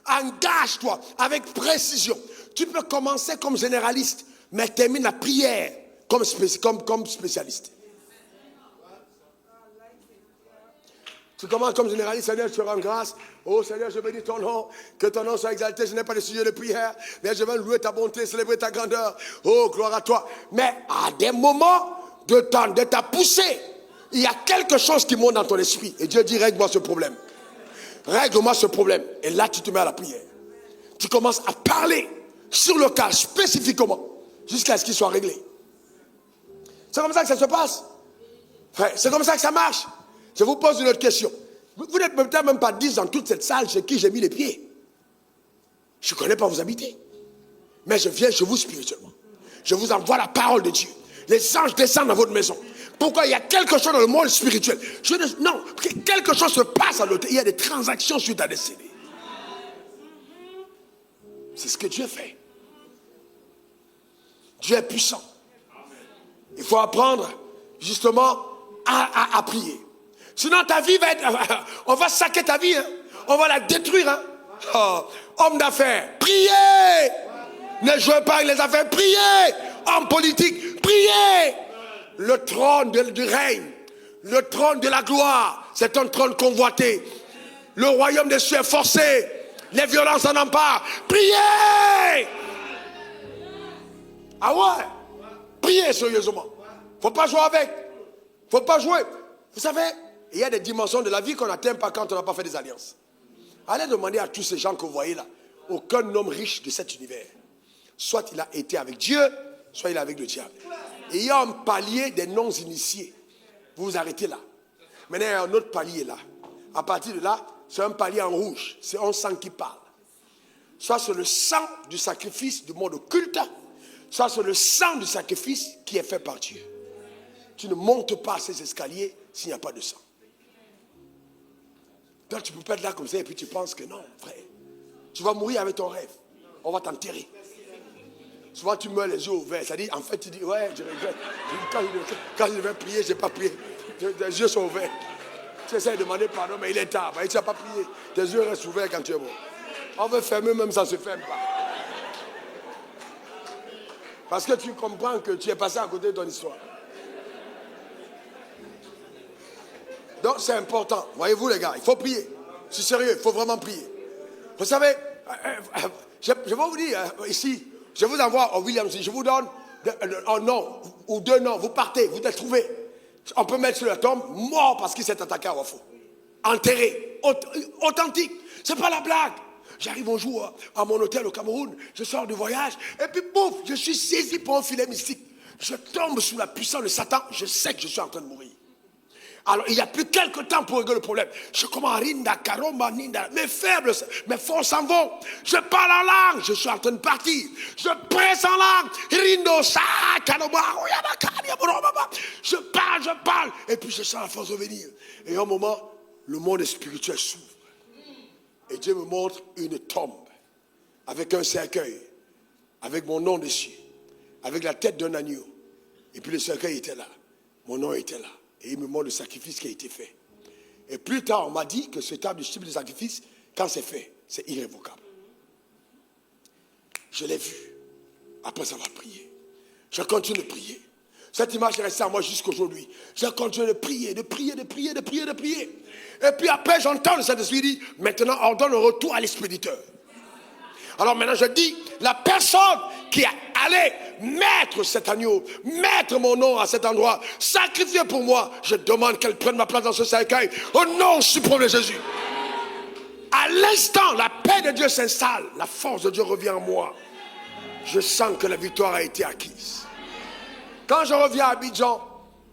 Engage-toi avec précision. Tu peux commencer comme généraliste, mais termine la prière comme spécialiste. Tu commences comme généraliste, Seigneur, je te rends grâce. Oh Seigneur, je bénis ton nom. Que ton nom soit exalté. Je n'ai pas de sujet de prière, mais je vais louer ta bonté, célébrer ta grandeur. Oh, gloire à toi. Mais à des moments de ta poussée, il y a quelque chose qui monte dans ton esprit. Et Dieu dit, règle-moi ce problème. Règle-moi ce problème. Et là, tu te mets à la prière. tu commences à parler sur le cas spécifiquement jusqu'à ce qu'il soit réglé. C'est comme ça que ça se passe. Frère, c'est comme ça que ça marche. Je vous pose une autre question. Vous n'êtes peut-être même pas 10 dans toute cette salle chez qui j'ai mis les pieds. Je ne connais pas vos habiter. Mais je viens chez vous spirituellement. Je vous envoie la parole de Dieu. Les anges descendent dans votre maison. Pourquoi? Il y a quelque chose dans le monde spirituel. Non, quelque chose se passe à l'autre. Il y a des transactions sur ta destinée. C'est ce que Dieu fait. Dieu est puissant. Il faut apprendre justement à prier. Sinon ta vie va être... On va saquer ta vie. Hein. On va la détruire. Hein. Oh, homme d'affaires, priez. Ne jouez pas avec les affaires, priez. Homme politique, priez. Le trône du règne, le trône de la gloire, c'est un trône convoité. Le royaume des cieux est forcé. Les violences en emparent. Priez. Ah ouais. Priez sérieusement. Faut pas jouer avec. Faut pas jouer. Vous savez, il y a des dimensions de la vie qu'on n'atteint pas quand on n'a pas fait des alliances. Allez demander à tous ces gens que vous voyez là. Aucun homme riche de cet univers. Soit il a été avec Dieu, soit il est avec le diable. Et il y a un palier des non-initiés. Vous vous arrêtez là. Maintenant, il y a un autre palier là. À partir de là, c'est un palier en rouge. C'est un sang qui parle. Soit c'est le sang du sacrifice du monde occulte, soit c'est le sang du sacrifice qui est fait par Dieu. Tu ne montes pas ces escaliers s'il n'y a pas de sang. Donc tu ne peux pas être là comme ça et puis tu penses que non, frère. Tu vas mourir avec ton rêve. On va t'enterrer. Souvent tu meurs les yeux ouverts. C'est-à-dire, en fait, tu dis, ouais, je regrette. Quand je devais prier, je n'ai pas prié. Les yeux sont ouverts. Tu essaies de demander pardon, mais il est tard. Tu n'as pas prié. Tes yeux restent ouverts quand tu es mort. On veut fermer, même ça ne se ferme pas. Parce que tu comprends que tu es passé à côté de ton histoire. Donc c'est important. Voyez-vous les gars, il faut prier. Je suis sérieux, il faut vraiment prier. Vous savez, je vais vous dire ici, je vous envoie au Williams, je vous donne un nom ou 2 noms, vous partez, vous êtes trouvés. On peut mettre sur la tombe, mort parce qu'il s'est attaqué à Wafo. Enterré, authentique, c'est pas la blague. J'arrive un jour à mon hôtel au Cameroun, je sors du voyage, et puis pouf, je suis saisi par un filet mystique. Je tombe sous la puissance de Satan, je sais que je suis en train de mourir. Alors, il n'y a plus quelques temps pour régler le problème. Je commence à rinda, karomba, ninda. Mes faibles, mes forces s'en vont. Je parle en langue. Je suis en train de partir. Je presse en langue. Rindo, sa, karomba, je parle. Et puis, je sens la force revenir. Et à un moment, le monde spirituel s'ouvre. Et Dieu me montre une tombe. Avec un cercueil. Avec mon nom dessus. Avec la tête d'un agneau. Et puis, le cercueil était là. Mon nom était là. Et il me montre le sacrifice qui a été fait. Et plus tard, on m'a dit que ce type de sacrifice, quand c'est fait, c'est irrévocable. Je l'ai vu. Après avoir prié. Je continue de prier. Cette image est restée à moi jusqu'aujourd'hui. Je continue de prier, de prier. Et puis après, j'entends le Saint-Esprit dire, maintenant, on donne le retour à l'expéditeur. Alors maintenant, je dis, la personne qui est allée mettre cet agneau, mettre mon nom à cet endroit, sacrifier pour moi, je demande qu'elle prenne ma place dans ce cercueil, au nom suprême de Jésus. À l'instant, la paix de Dieu s'installe, la force de Dieu revient en moi. Je sens que la victoire a été acquise. Quand je reviens à Abidjan,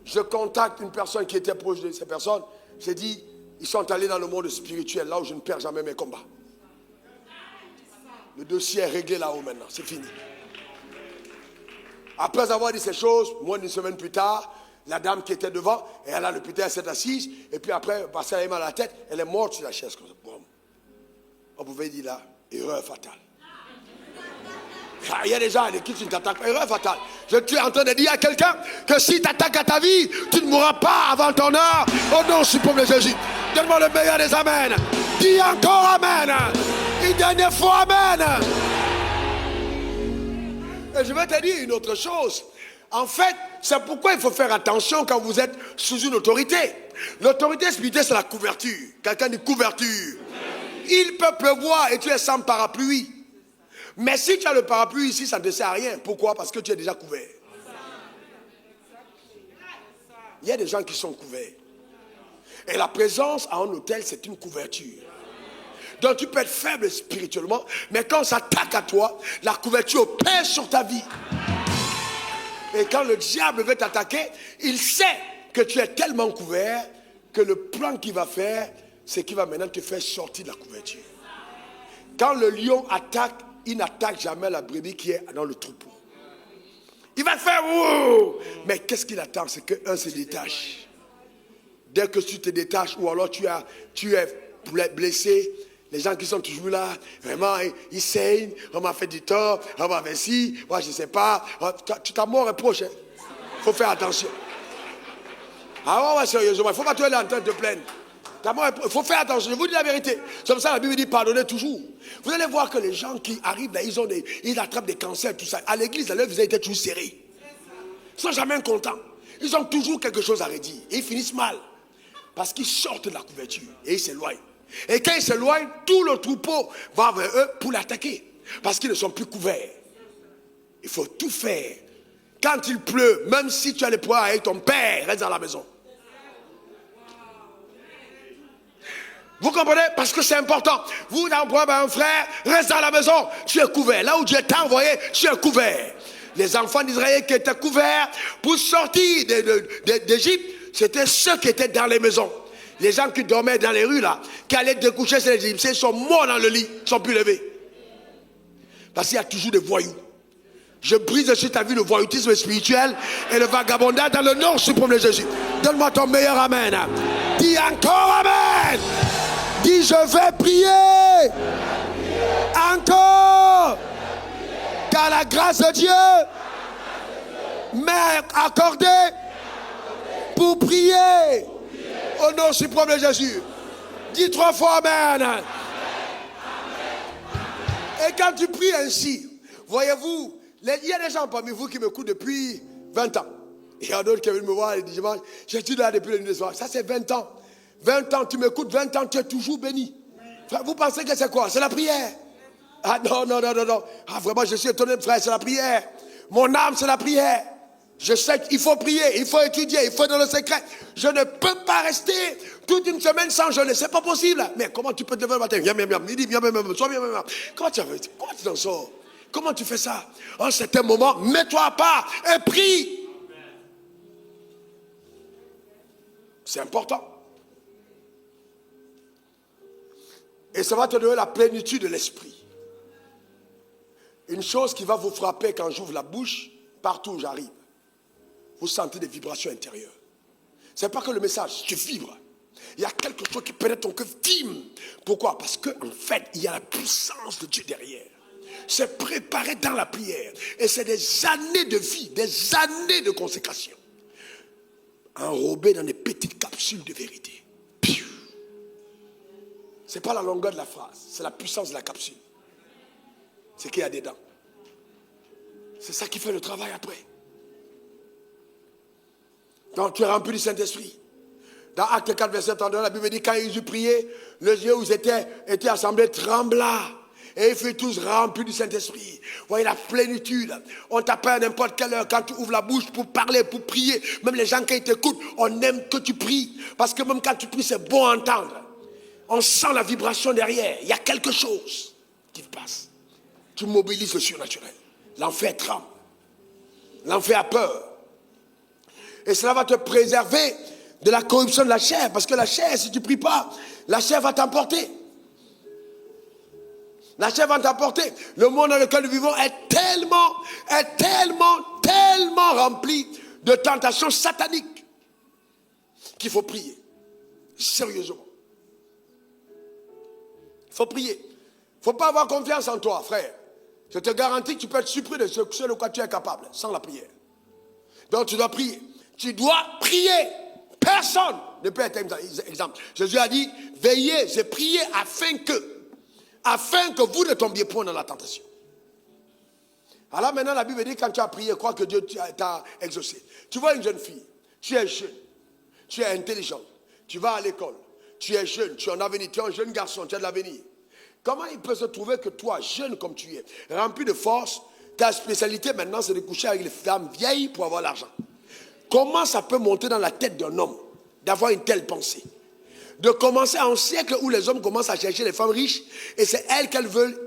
je contacte une personne qui était proche de ces personnes. J'ai dit, ils sont allés dans le monde spirituel, là où je ne perds jamais mes combats. Le dossier est réglé là-haut maintenant, c'est fini. Après avoir dit ces choses, moins d'une semaine plus tard, la dame qui était devant, et elle a l'hôpital, elle s'est assise, et puis après, parce qu'elle a mal à la tête, elle est morte sur la chaise. Comme ça. Bon. On pouvait dire là, erreur fatale. Il y a des gens avec qui tu ne t'attaques pas, erreur fatale. Je suis en train de dire à quelqu'un que si tu attaques à ta vie, tu ne mourras pas avant ton heure, au nom suprême de Jésus. Donne-moi le meilleur des amens. Dis encore amen. Une dernière fois, amen. Et je vais te dire une autre chose. En fait, c'est pourquoi il faut faire attention quand vous êtes sous une autorité. L'autorité spirituelle, c'est la couverture. Quelqu'un dit couverture. Il peut pleuvoir et tu es sans parapluie. Mais si tu as le parapluie ici, ça ne te sert à rien. Pourquoi? Parce que tu es déjà couvert. Il y a des gens qui sont couverts. Et la présence à un hôtel, c'est une couverture. Donc tu peux être faible spirituellement, mais quand on s'attaque à toi, la couverture pèse sur ta vie. Et quand le diable veut t'attaquer, il sait que tu es tellement couvert que le plan qu'il va faire, c'est qu'il va maintenant te faire sortir de la couverture. Quand le lion attaque, il n'attaque jamais la brebis qui est dans le troupeau. Il va faire ouh! Mais qu'est-ce qu'il attend? C'est qu'un se détache. Dès que tu te détaches, ou alors tu es blessé, les gens qui sont toujours là, vraiment, ils saignent, on m'a fait du tort, on m'a fait ci, moi je ne sais pas. Tu t'as mort reproche. Il faut faire attention. Ah ouais, sérieusement, il ne faut pas te aller en train de te plaindre. Il faut faire attention, je vous dis la vérité. C'est comme ça la Bible dit pardonnez toujours. Vous allez voir que les gens qui arrivent là, ils attrapent des cancers, tout ça. À l'église, là, vous avez été toujours serrés. Ils ne sont jamais contents. Ils ont toujours quelque chose à redire. Et ils finissent mal. Parce qu'ils sortent de la couverture et ils s'éloignent. Et quand ils s'éloignent, tout le troupeau va vers eux pour l'attaquer. Parce qu'ils ne sont plus couverts. Il faut tout faire. Quand il pleut, même si tu as les poids avec ton père, reste dans la maison. Vous comprenez? Parce que c'est important. Vous avez un problème avec un frère, reste dans la maison, tu es couvert. Là où Dieu t'a envoyé, tu es couvert. Les enfants d'Israël qui étaient couverts pour sortir d'Égypte, c'était ceux qui étaient dans les maisons. Les gens qui dormaient dans les rues là, qui allaient découcher sur les Égyptiens, sont morts dans le lit, ils ne sont plus levés. Parce qu'il y a toujours des voyous. Je brise sur ta vie le voyoutisme spirituel et le vagabondage dans le nom suprême de Jésus. Donne-moi ton meilleur amen. Dis encore amen. Dis je vais prier. Encore. Car la grâce de Dieu m'est accordée pour prier au nom suprême de Jésus. Dis 3 fois amen. Et quand tu pries ainsi, voyez-vous, il y a des gens parmi vous qui m'écoutent depuis 20 ans. Il y a d'autres qui viennent me voir et disent, je suis là depuis le nuit de soir. Ça c'est 20 ans. 20 ans, tu m'écoutes, 20 ans, tu es toujours béni. Vous pensez que c'est quoi? C'est la prière. Ah non. Ah vraiment, je suis étonné, frère, c'est la prière. Mon âme, c'est la prière. Je sais qu'il faut prier, il faut étudier, il faut être dans le secret. Je ne peux pas rester toute une semaine sans jeûner, c'est pas possible. Mais comment tu peux te lever le matin? Viens, midi, sois bien. Comment tu t'en sors? Comment tu fais ça? En certain moment, mets-toi à part et prie. C'est important. Et ça va te donner la plénitude de l'esprit. Une chose qui va vous frapper quand j'ouvre la bouche, partout où j'arrive. Vous sentez des vibrations intérieures. Ce n'est pas que le message, tu vibres. Il y a quelque chose qui pénètre ton cœur. Pourquoi? Parce qu'en fait, il y a la puissance de Dieu derrière. C'est préparé dans la prière. Et c'est des années de vie, des années de consécration. Enrobé dans des petites capsules de vérité. Ce n'est pas la longueur de la phrase, c'est la puissance de la capsule. C'est qu'il y a dedans. C'est ça qui fait le travail après. Donc tu es rempli du Saint-Esprit. Dans Acte 4, verset 32, la Bible dit, quand ils eurent prié, le lieu où ils étaient assemblés trembla. Et ils furent tous remplis du Saint-Esprit. Voyez la plénitude. On t'appelle à n'importe quelle heure quand tu ouvres la bouche pour parler, pour prier. Même les gens qui t'écoutent, on aime que tu pries. Parce que même quand tu pries, c'est bon à entendre. On sent la vibration derrière. Il y a quelque chose qui te passe. Tu mobilises le surnaturel. L'enfer tremble. L'enfer a peur. Et cela va te préserver de la corruption de la chair. Parce que la chair, si tu ne pries pas, la chair va t'emporter. La chair va t'emporter. Le monde dans lequel nous vivons est tellement rempli de tentations sataniques qu'il faut prier. Sérieusement. Il faut prier. Il ne faut pas avoir confiance en toi, frère. Je te garantis que tu peux être surpris de ce de quoi tu es capable, sans la prière. Donc tu dois prier. Tu dois prier. Personne ne peut être exemple. Jésus a dit, veillez, j'ai prié afin que vous ne tombiez point dans la tentation. Alors maintenant, la Bible dit, quand tu as prié, crois que Dieu t'a exaucé. Tu vois une jeune fille, tu es jeune, tu es intelligent, tu vas à l'école, tu es jeune, tu as un avenir, tu es un jeune garçon, tu as de l'avenir. Comment il peut se trouver que toi, jeune comme tu es, rempli de force, ta spécialité maintenant, c'est de coucher avec les femmes vieilles pour avoir l'argent? Comment ça peut monter dans la tête d'un homme d'avoir une telle pensée? de commencer à un siècle où les hommes commencent à chercher les femmes riches et c'est elles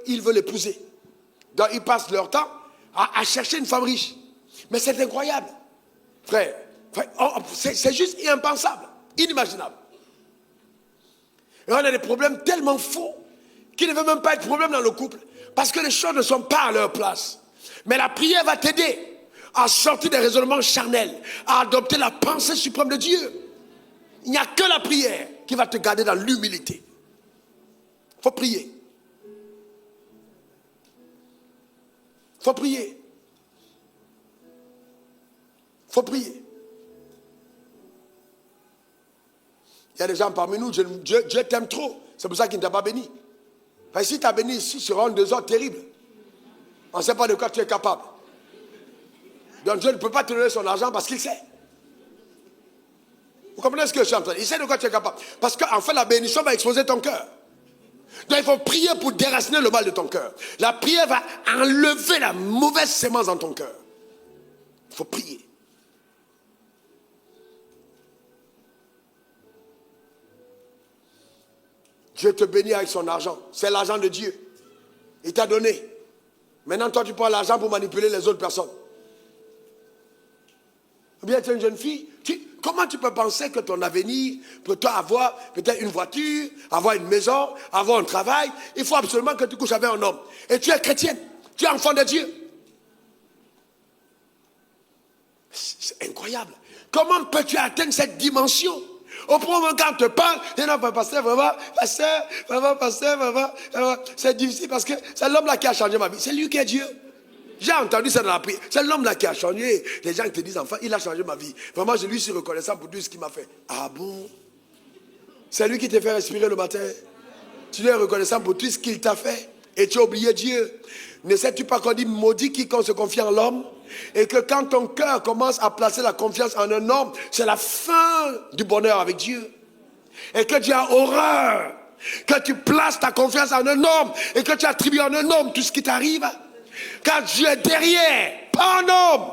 ils veulent épouser. Donc ils passent leur temps à chercher une femme riche. Mais c'est incroyable. Frère, c'est juste impensable, inimaginable. Et on a des problèmes tellement faux qui ne veulent même pas être problème dans le couple. Parce que les choses ne sont pas à leur place. Mais la prière va t'aider à sortir des raisonnements charnels, à adopter la pensée suprême de Dieu. Il n'y a que la prière qui va te garder dans l'humilité. Il faut prier. Il faut prier. Il faut prier. Il y a des gens parmi nous, Dieu t'aime trop. C'est pour ça qu'il ne t'a pas béni. Parce que si tu as béni ici, sur un désordre terrible. On ne sait pas de quoi tu es capable. Donc Dieu ne peut pas te donner son argent parce qu'il sait. Vous comprenez ce que je suis en train de dire? Il sait de quoi tu es capable. Parce qu'en fait, la bénédiction va exposer ton cœur. Donc il faut prier pour déraciner le mal de ton cœur. La prière va enlever la mauvaise sémence dans ton cœur. Il faut prier. Dieu te bénit avec son argent. C'est l'argent de Dieu. Il t'a donné. Maintenant, toi, tu prends l'argent pour manipuler les autres personnes. Ou bien tu es une jeune fille. Comment tu peux penser que ton avenir peut toi avoir peut-être une voiture, avoir une maison, avoir un travail? Il faut absolument que tu couches avec un homme. Et tu es chrétienne. Tu es enfant de Dieu. C'est incroyable. Comment peux-tu atteindre cette dimension? Au premier moment, quand on te parle, tu dis non, pasteur, c'est difficile parce que c'est l'homme là qui a changé ma vie. C'est lui qui est Dieu. J'ai entendu ça dans la prière. C'est l'homme là qui a changé. Les gens qui te disent, enfin, il a changé ma vie. Vraiment, je lui suis reconnaissant pour tout ce qu'il m'a fait. Ah bon? C'est lui qui te fait respirer le matin. Tu lui es reconnaissant pour tout ce qu'il t'a fait. Et tu as oublié Dieu. Ne sais-tu pas qu'on dit maudit quiconque se confie en l'homme? Et que quand ton cœur commence à placer la confiance en un homme, c'est la fin du bonheur avec Dieu. Et que tu as horreur que tu places ta confiance en un homme et que tu attribues en un homme tout ce qui t'arrive. Car Dieu est derrière, pas un homme.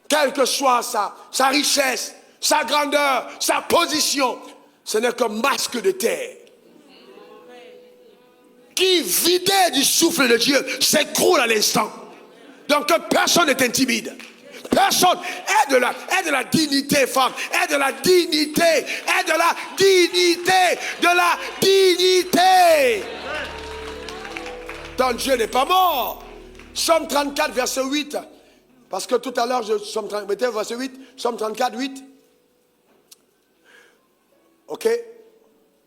Quelle que soit sa richesse, sa grandeur, sa position, ce n'est qu'un masque de terre qui, vidé du souffle de Dieu, s'écroule à l'instant. Donc personne n'est intimide. Personne. Aie de la dignité, femme. Aie de la dignité. Aie de la dignité. De la dignité. Ton Dieu n'est pas mort. Psaume 34, verset 8. Parce que tout à l'heure, mettez verset 8. Psaume 34, 8. Ok.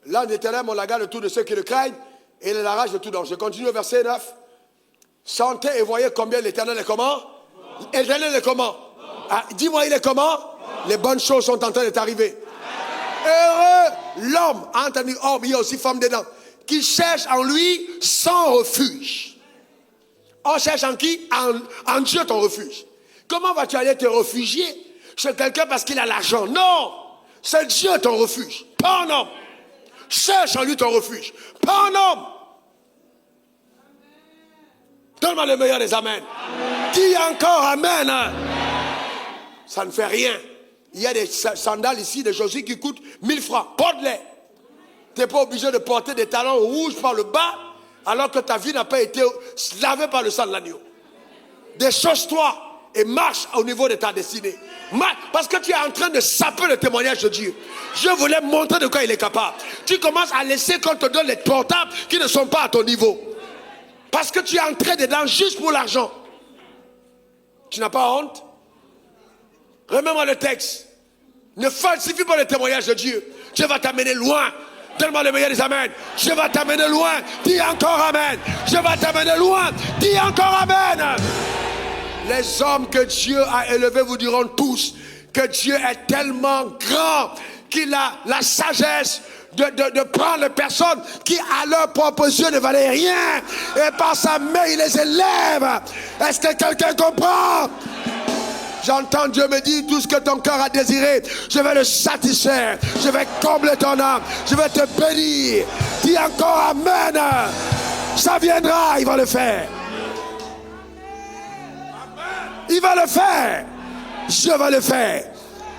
L'âme d'Éternel, mon lagarde de tous de ceux qui le craignent. Et il est la rage de tout danger. Je continue au verset 9. Sentez et voyez combien l'Éternel est comment? L'Éternel est comment? Ah, dis-moi, il est comment? Les bonnes choses sont en train de t'arriver. Heureux l'homme, entendu, homme, il y a aussi femme dedans, qui cherche en lui son refuge. On cherche en qui? En Dieu ton refuge. Comment vas-tu aller te réfugier chez quelqu'un parce qu'il a l'argent? Non, c'est Dieu ton refuge, pas un homme. Cherche en lui ton refuge, pas un homme. Donne-moi le meilleur des amens. Dis encore amen. Ça ne fait rien. Il y a des sandales ici, des chaussures qui coûtent 1000 francs. Porte-les. Tu n'es pas obligé de porter des talons rouges par le bas alors que ta vie n'a pas été lavée par le sang de l'agneau. Déchausse-toi et marche au niveau de ta destinée. Parce que tu es en train de saper le témoignage de Dieu. Je voulais montrer de quoi il est capable. Tu commences à laisser qu'on te donne les portables qui ne sont pas à ton niveau. Parce que tu es entré dedans juste pour l'argent. Tu n'as pas honte? Remets-moi le texte. Ne falsifie pas le témoignage de Dieu. Dieu va t'amener loin. Donne-moi le meilleur des amens. Je vais t'amener loin. Dis encore amen. Je vais t'amener loin. Dis encore amen. Les hommes que Dieu a élevés vous diront tous que Dieu est tellement grand qu'il a la sagesse de prendre les personnes qui à leurs propres yeux ne valaient rien et par sa main il les élève. Est-ce que quelqu'un comprend? J'entends Dieu me dire tout ce que ton cœur a désiré, je vais le satisfaire, je vais combler ton âme, je vais te bénir. Dis encore amen. Ça viendra, il va le faire. Il va le faire. Je vais le faire.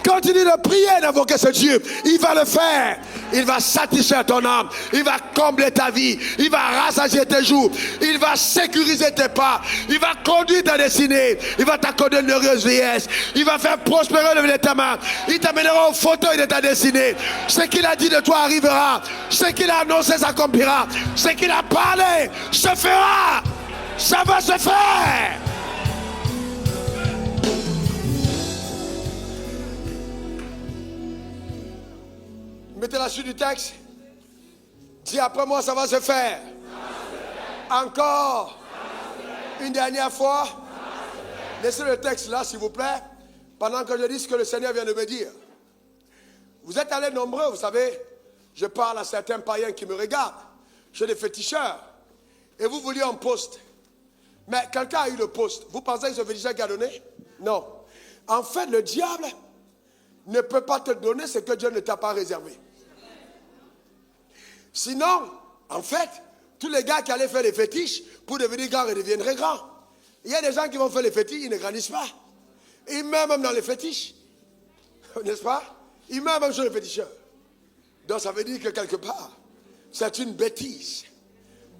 Continue de prier, d'invoquer ce Dieu. Il va le faire. Il va satisfaire ton âme. Il va combler ta vie. Il va rassasier tes jours. Il va sécuriser tes pas. Il va conduire ta destinée. Il va t'accorder une heureuse vieillesse. Il va faire prospérer le de ta main. Il t'amènera au fauteuil de ta destinée. Ce qu'il a dit de toi arrivera. Ce qu'il a annoncé s'accomplira. Ce qu'il a parlé se fera. Ça va se faire. Mettez la suite du texte. Dis après moi, ça va se faire. Encore. Une dernière fois. Laissez le texte là, s'il vous plaît, pendant que je dis ce que le Seigneur vient de me dire. Vous êtes allés nombreux, vous savez. Je parle à certains païens qui me regardent. J'ai des féticheurs. Et vous vouliez un poste. Mais quelqu'un a eu le poste. Vous pensez que ce féticheur qui a donné? Non. En fait, le diable ne peut pas te donner ce que Dieu ne t'a pas réservé. Sinon, en fait, tous les gars qui allaient faire les fétiches pour devenir grands redeviendraient grands. Il y a des gens qui vont faire les fétiches, ils ne grandissent pas. Ils meurent même dans les fétiches. N'est-ce pas? Ils meurent même sur les féticheurs. Donc ça veut dire que quelque part, c'est une bêtise.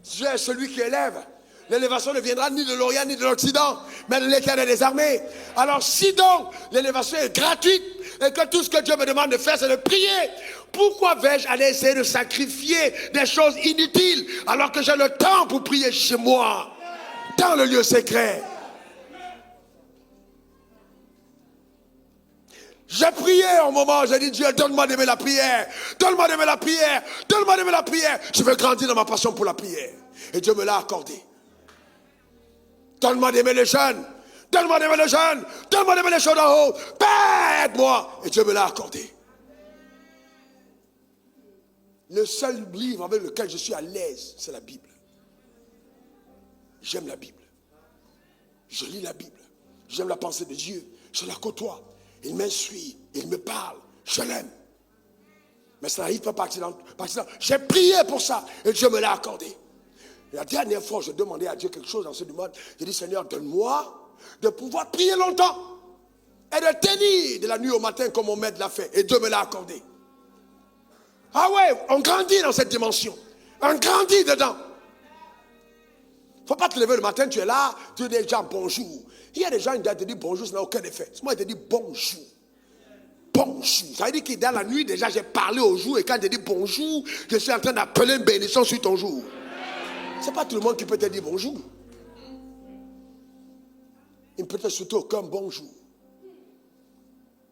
Dieu est celui qui élève. L'élévation ne viendra ni de l'Orient ni de l'Occident, mais de l'Éternel des armées. Alors si donc l'élévation est gratuite et que tout ce que Dieu me demande de faire c'est de prier, pourquoi vais-je aller essayer de sacrifier des choses inutiles alors que j'ai le temps pour prier chez moi, dans le lieu secret? J'ai prié au moment, j'ai dit Dieu, donne-moi d'aimer la prière, donne-moi d'aimer la prière, donne-moi d'aimer la prière. Je veux grandir dans ma passion pour la prière. Et Dieu me l'a accordé. Donne-moi d'aimer les jeunes, donne-moi d'aimer les jeunes, donne-moi d'aimer les choses en haut, aide-moi. Et Dieu me l'a accordé. Le seul livre avec lequel je suis à l'aise, c'est la Bible. J'aime la Bible. Je lis la Bible. J'aime la pensée de Dieu. Je la côtoie. Il m'instruit, il me parle, je l'aime. Mais ça n'arrive pas par accident. J'ai prié pour ça et Dieu me l'a accordé. La dernière fois, je demandais à Dieu quelque chose dans ce monde. J'ai dit, Seigneur, donne-moi de pouvoir prier longtemps et de tenir de la nuit au matin comme mon maître l'a fait. Et Dieu me l'a accordé. Ah ouais, on grandit dans cette dimension. On grandit dedans. Il ne faut pas te lever le matin, tu es là, tu dis aux gens bonjour. Il y a des gens qui te disent bonjour, ça n'a aucun effet. Moi, il te dit bonjour. Bonjour. Ça veut dire que dans la nuit, déjà, j'ai parlé au jour. Et quand il te dit bonjour, je suis en train d'appeler une bénédiction sur ton jour. Ce n'est pas tout le monde qui peut te dire bonjour. Il ne peut te souhaiter aucun bonjour.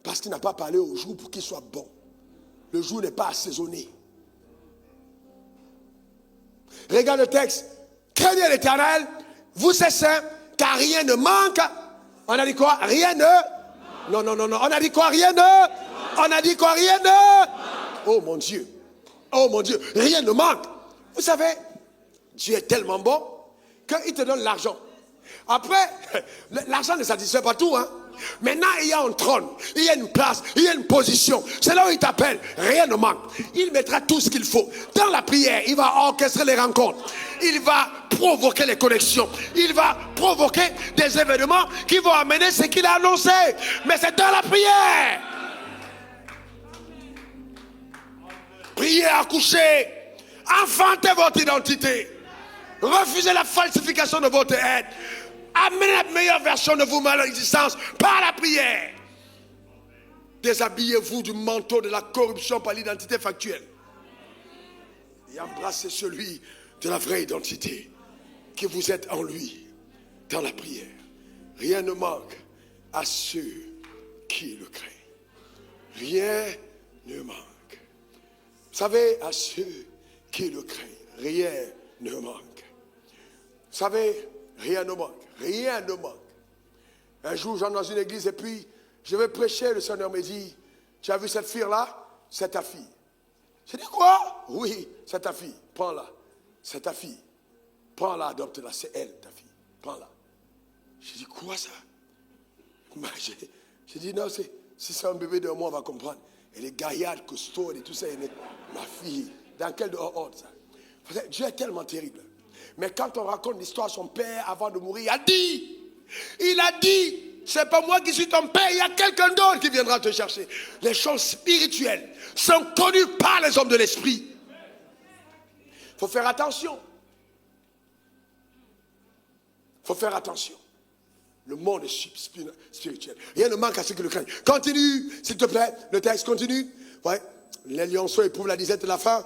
Parce qu'il n'a pas parlé au jour pour qu'il soit bon. Le jour n'est pas assaisonné. Regarde le texte. Craignez l'Éternel, vous c'est saints, car rien ne manque. On a dit quoi? Rien ne... Non. On a dit quoi? Rien ne... On a dit quoi? Rien ne... Oh mon Dieu. Oh mon Dieu. Rien ne manque. Vous savez, Dieu est tellement bon qu'il te donne l'argent. Après, l'argent ne satisfait pas tout, hein. Maintenant, il y a un trône, il y a une place, il y a une position. C'est là où il t'appelle. Rien ne manque. Il mettra tout ce qu'il faut. Dans la prière, il va orchestrer les rencontres. Il va provoquer les connexions. Il va provoquer des événements qui vont amener ce qu'il a annoncé. Mais c'est dans la prière. Priez, accouchez. Enfantez votre identité. Refusez la falsification de votre être. Amenez la meilleure version de vous-même à l'existence par la prière. Déshabillez-vous du manteau de la corruption par l'identité factuelle. Et embrassez celui de la vraie identité que vous êtes en lui dans la prière. Rien ne manque à ceux qui le craignent. Rien ne manque. Vous savez, à ceux qui le craignent, rien ne manque. Vous savez, rien ne manque. Rien ne manque. Un jour, j'entre dans une église et puis je vais prêcher. Le Seigneur me dit, tu as vu cette fille-là? C'est ta fille. J'ai dit quoi? Oui, c'est ta fille. Prends-la. C'est ta fille. Prends-la, adopte-la. C'est elle, ta fille. Prends-la. J'ai dit quoi ça? J'ai dit non, si c'est un bébé de moi, on va comprendre. Elle est gaillarde, costaud et tout ça. Elle est ma fille. Dans quel ordre ça? Dieu est tellement terrible. Mais quand on raconte l'histoire, son père, avant de mourir, il a dit, C'est pas moi qui suis ton père, il y a quelqu'un d'autre qui viendra te chercher. Les choses spirituelles sont connues par les hommes de l'esprit. Il faut faire attention. Il faut faire attention. Le monde est spirituel. Rien ne manque à ceux qui le craignent. Continue, s'il te plaît. Le texte continue. Ouais. Les lionceaux éprouvent la disette de la faim.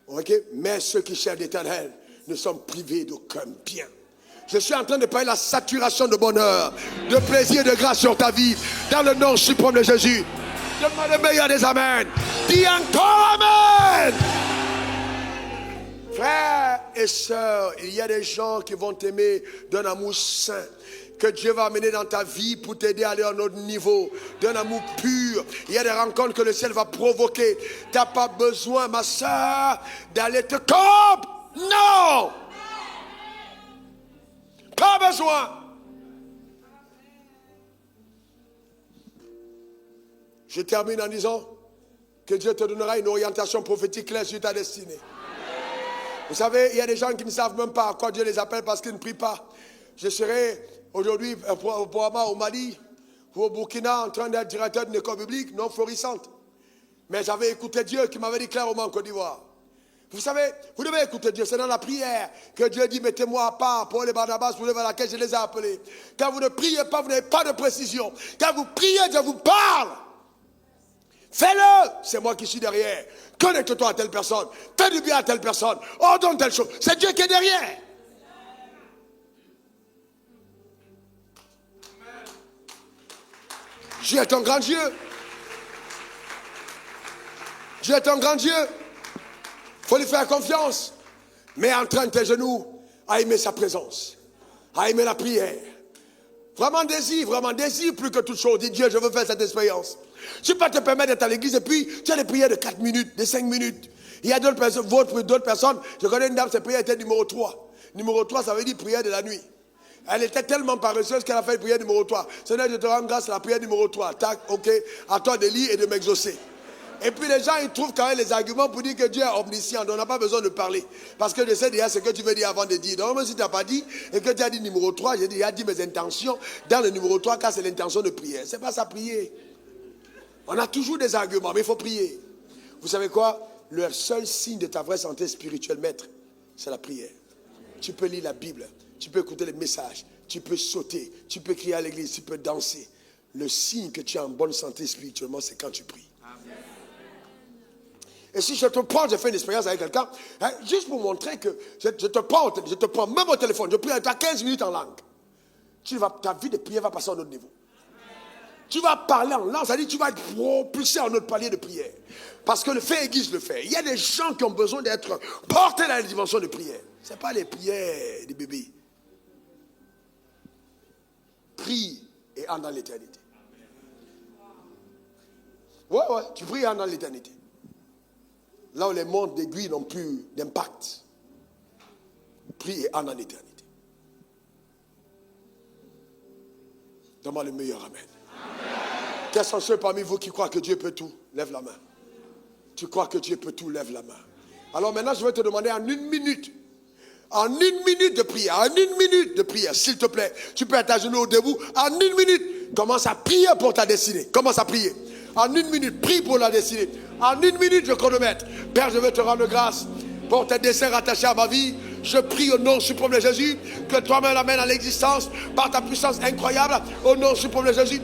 Ok. Mais ceux qui cherchent l'Éternel ne sont privés d'aucun bien. Je suis en train de parler de la saturation de bonheur, de plaisir, de grâce sur ta vie, dans le nom suprême de Jésus. Demande le meilleur des amens. Dis encore amen. Frères et sœurs, il y a des gens qui vont t'aimer d'un amour saint, que Dieu va amener dans ta vie pour t'aider à aller à un autre niveau, d'un amour pur. Il y a des rencontres que le ciel va provoquer. Tu n'as pas besoin, ma sœur, d'aller te corrompre. Non! Pas besoin. Je termine en disant que Dieu te donnera une orientation prophétique claire sur ta destinée. Vous savez, il y a des gens qui ne savent même pas à quoi Dieu les appelle parce qu'ils ne prient pas. Je serai aujourd'hui au Mali ou au Burkina en train d'être directeur d'une école biblique non florissante. Mais j'avais écouté Dieu qui m'avait dit clairement en Côte d'Ivoire. Vous savez, vous devez écouter Dieu. C'est dans la prière que Dieu dit, mettez-moi à part pour les Barnabas, pour laquelle je les ai appelés. Quand vous ne priez pas, vous n'avez pas de précision. Quand vous priez, Dieu vous parle. Fais-le. C'est moi qui suis derrière. Connecte-toi à telle personne. Fais du bien à telle personne. Ordonne telle chose. C'est Dieu qui est derrière. Dieu est un grand Dieu. Dieu est un grand Dieu. Il faut lui faire confiance. Mais entraîne tes genoux à aimer sa présence. À aimer la prière. Vraiment désir plus que toute chose. Dis Dieu, je veux faire cette expérience. Tu peux pas te permettre d'être à l'église et puis tu as des prières de 4 minutes, de 5 minutes. Il y a d'autres personnes. Je connais une dame, ses prières étaient numéro 3. Numéro 3, ça veut dire prière de la nuit. Elle était tellement paresseuse qu'elle a fait une prière numéro 3. Seigneur, je te rends grâce à la prière numéro 3. Tac, ok. À toi de lire et de m'exaucer. Et puis les gens, ils trouvent quand même les arguments pour dire que Dieu est omniscient. Donc on n'a pas besoin de parler. Parce que je sais déjà ce que tu veux dire avant de dire. Donc même si tu n'as pas dit et que tu as dit numéro 3, j'ai déjà dit mes intentions dans le numéro 3 car c'est l'intention de prière. C'est pas ça prier. On a toujours des arguments, mais il faut prier. Vous savez quoi? Le seul signe de ta vraie santé spirituelle, maître, c'est la prière. Tu peux lire la Bible, tu peux écouter les messages, tu peux sauter, tu peux crier à l'église, tu peux danser. Le signe que tu es en bonne santé spirituellement, c'est quand tu pries. Et si je te prends, j'ai fait une expérience avec quelqu'un, hein, juste pour montrer que je te prends même au téléphone, je prie avec toi 15 minutes en langue. Ta vie de prière va passer à un autre niveau. Tu vas parler en langue, c'est-à-dire tu vas être propulsé à un autre palier de prière. Parce que le fait aiguise le fait. Il y a des gens qui ont besoin d'être portés dans la dimension de prière. Ce n'est pas les prières des bébés. Prie et entre dans l'éternité. Ouais, tu pries et entre dans l'éternité. Là où les montres d'aiguille n'ont plus d'impact. Prie et entre dans l'éternité. Donne-moi le meilleur amen. Quels sont ceux parmi vous qui croient que Dieu peut tout? Lève la main. Tu crois que Dieu peut tout? Lève la main. Alors maintenant, je vais te demander en 1 minute. En 1 minute de prière. En 1 minute de prière, s'il te plaît. Tu peux être à genoux au debout. En 1 minute, commence à prier pour ta destinée. Commence à prier. En 1 minute, prie pour la destinée. En 1 minute, je chronomètre. Père, je veux te rendre grâce pour tes desseins rattachés à ma vie. Je prie au nom suprême de Jésus que toi-même l'amènes à l'existence par ta puissance incroyable. Au nom suprême de Jésus.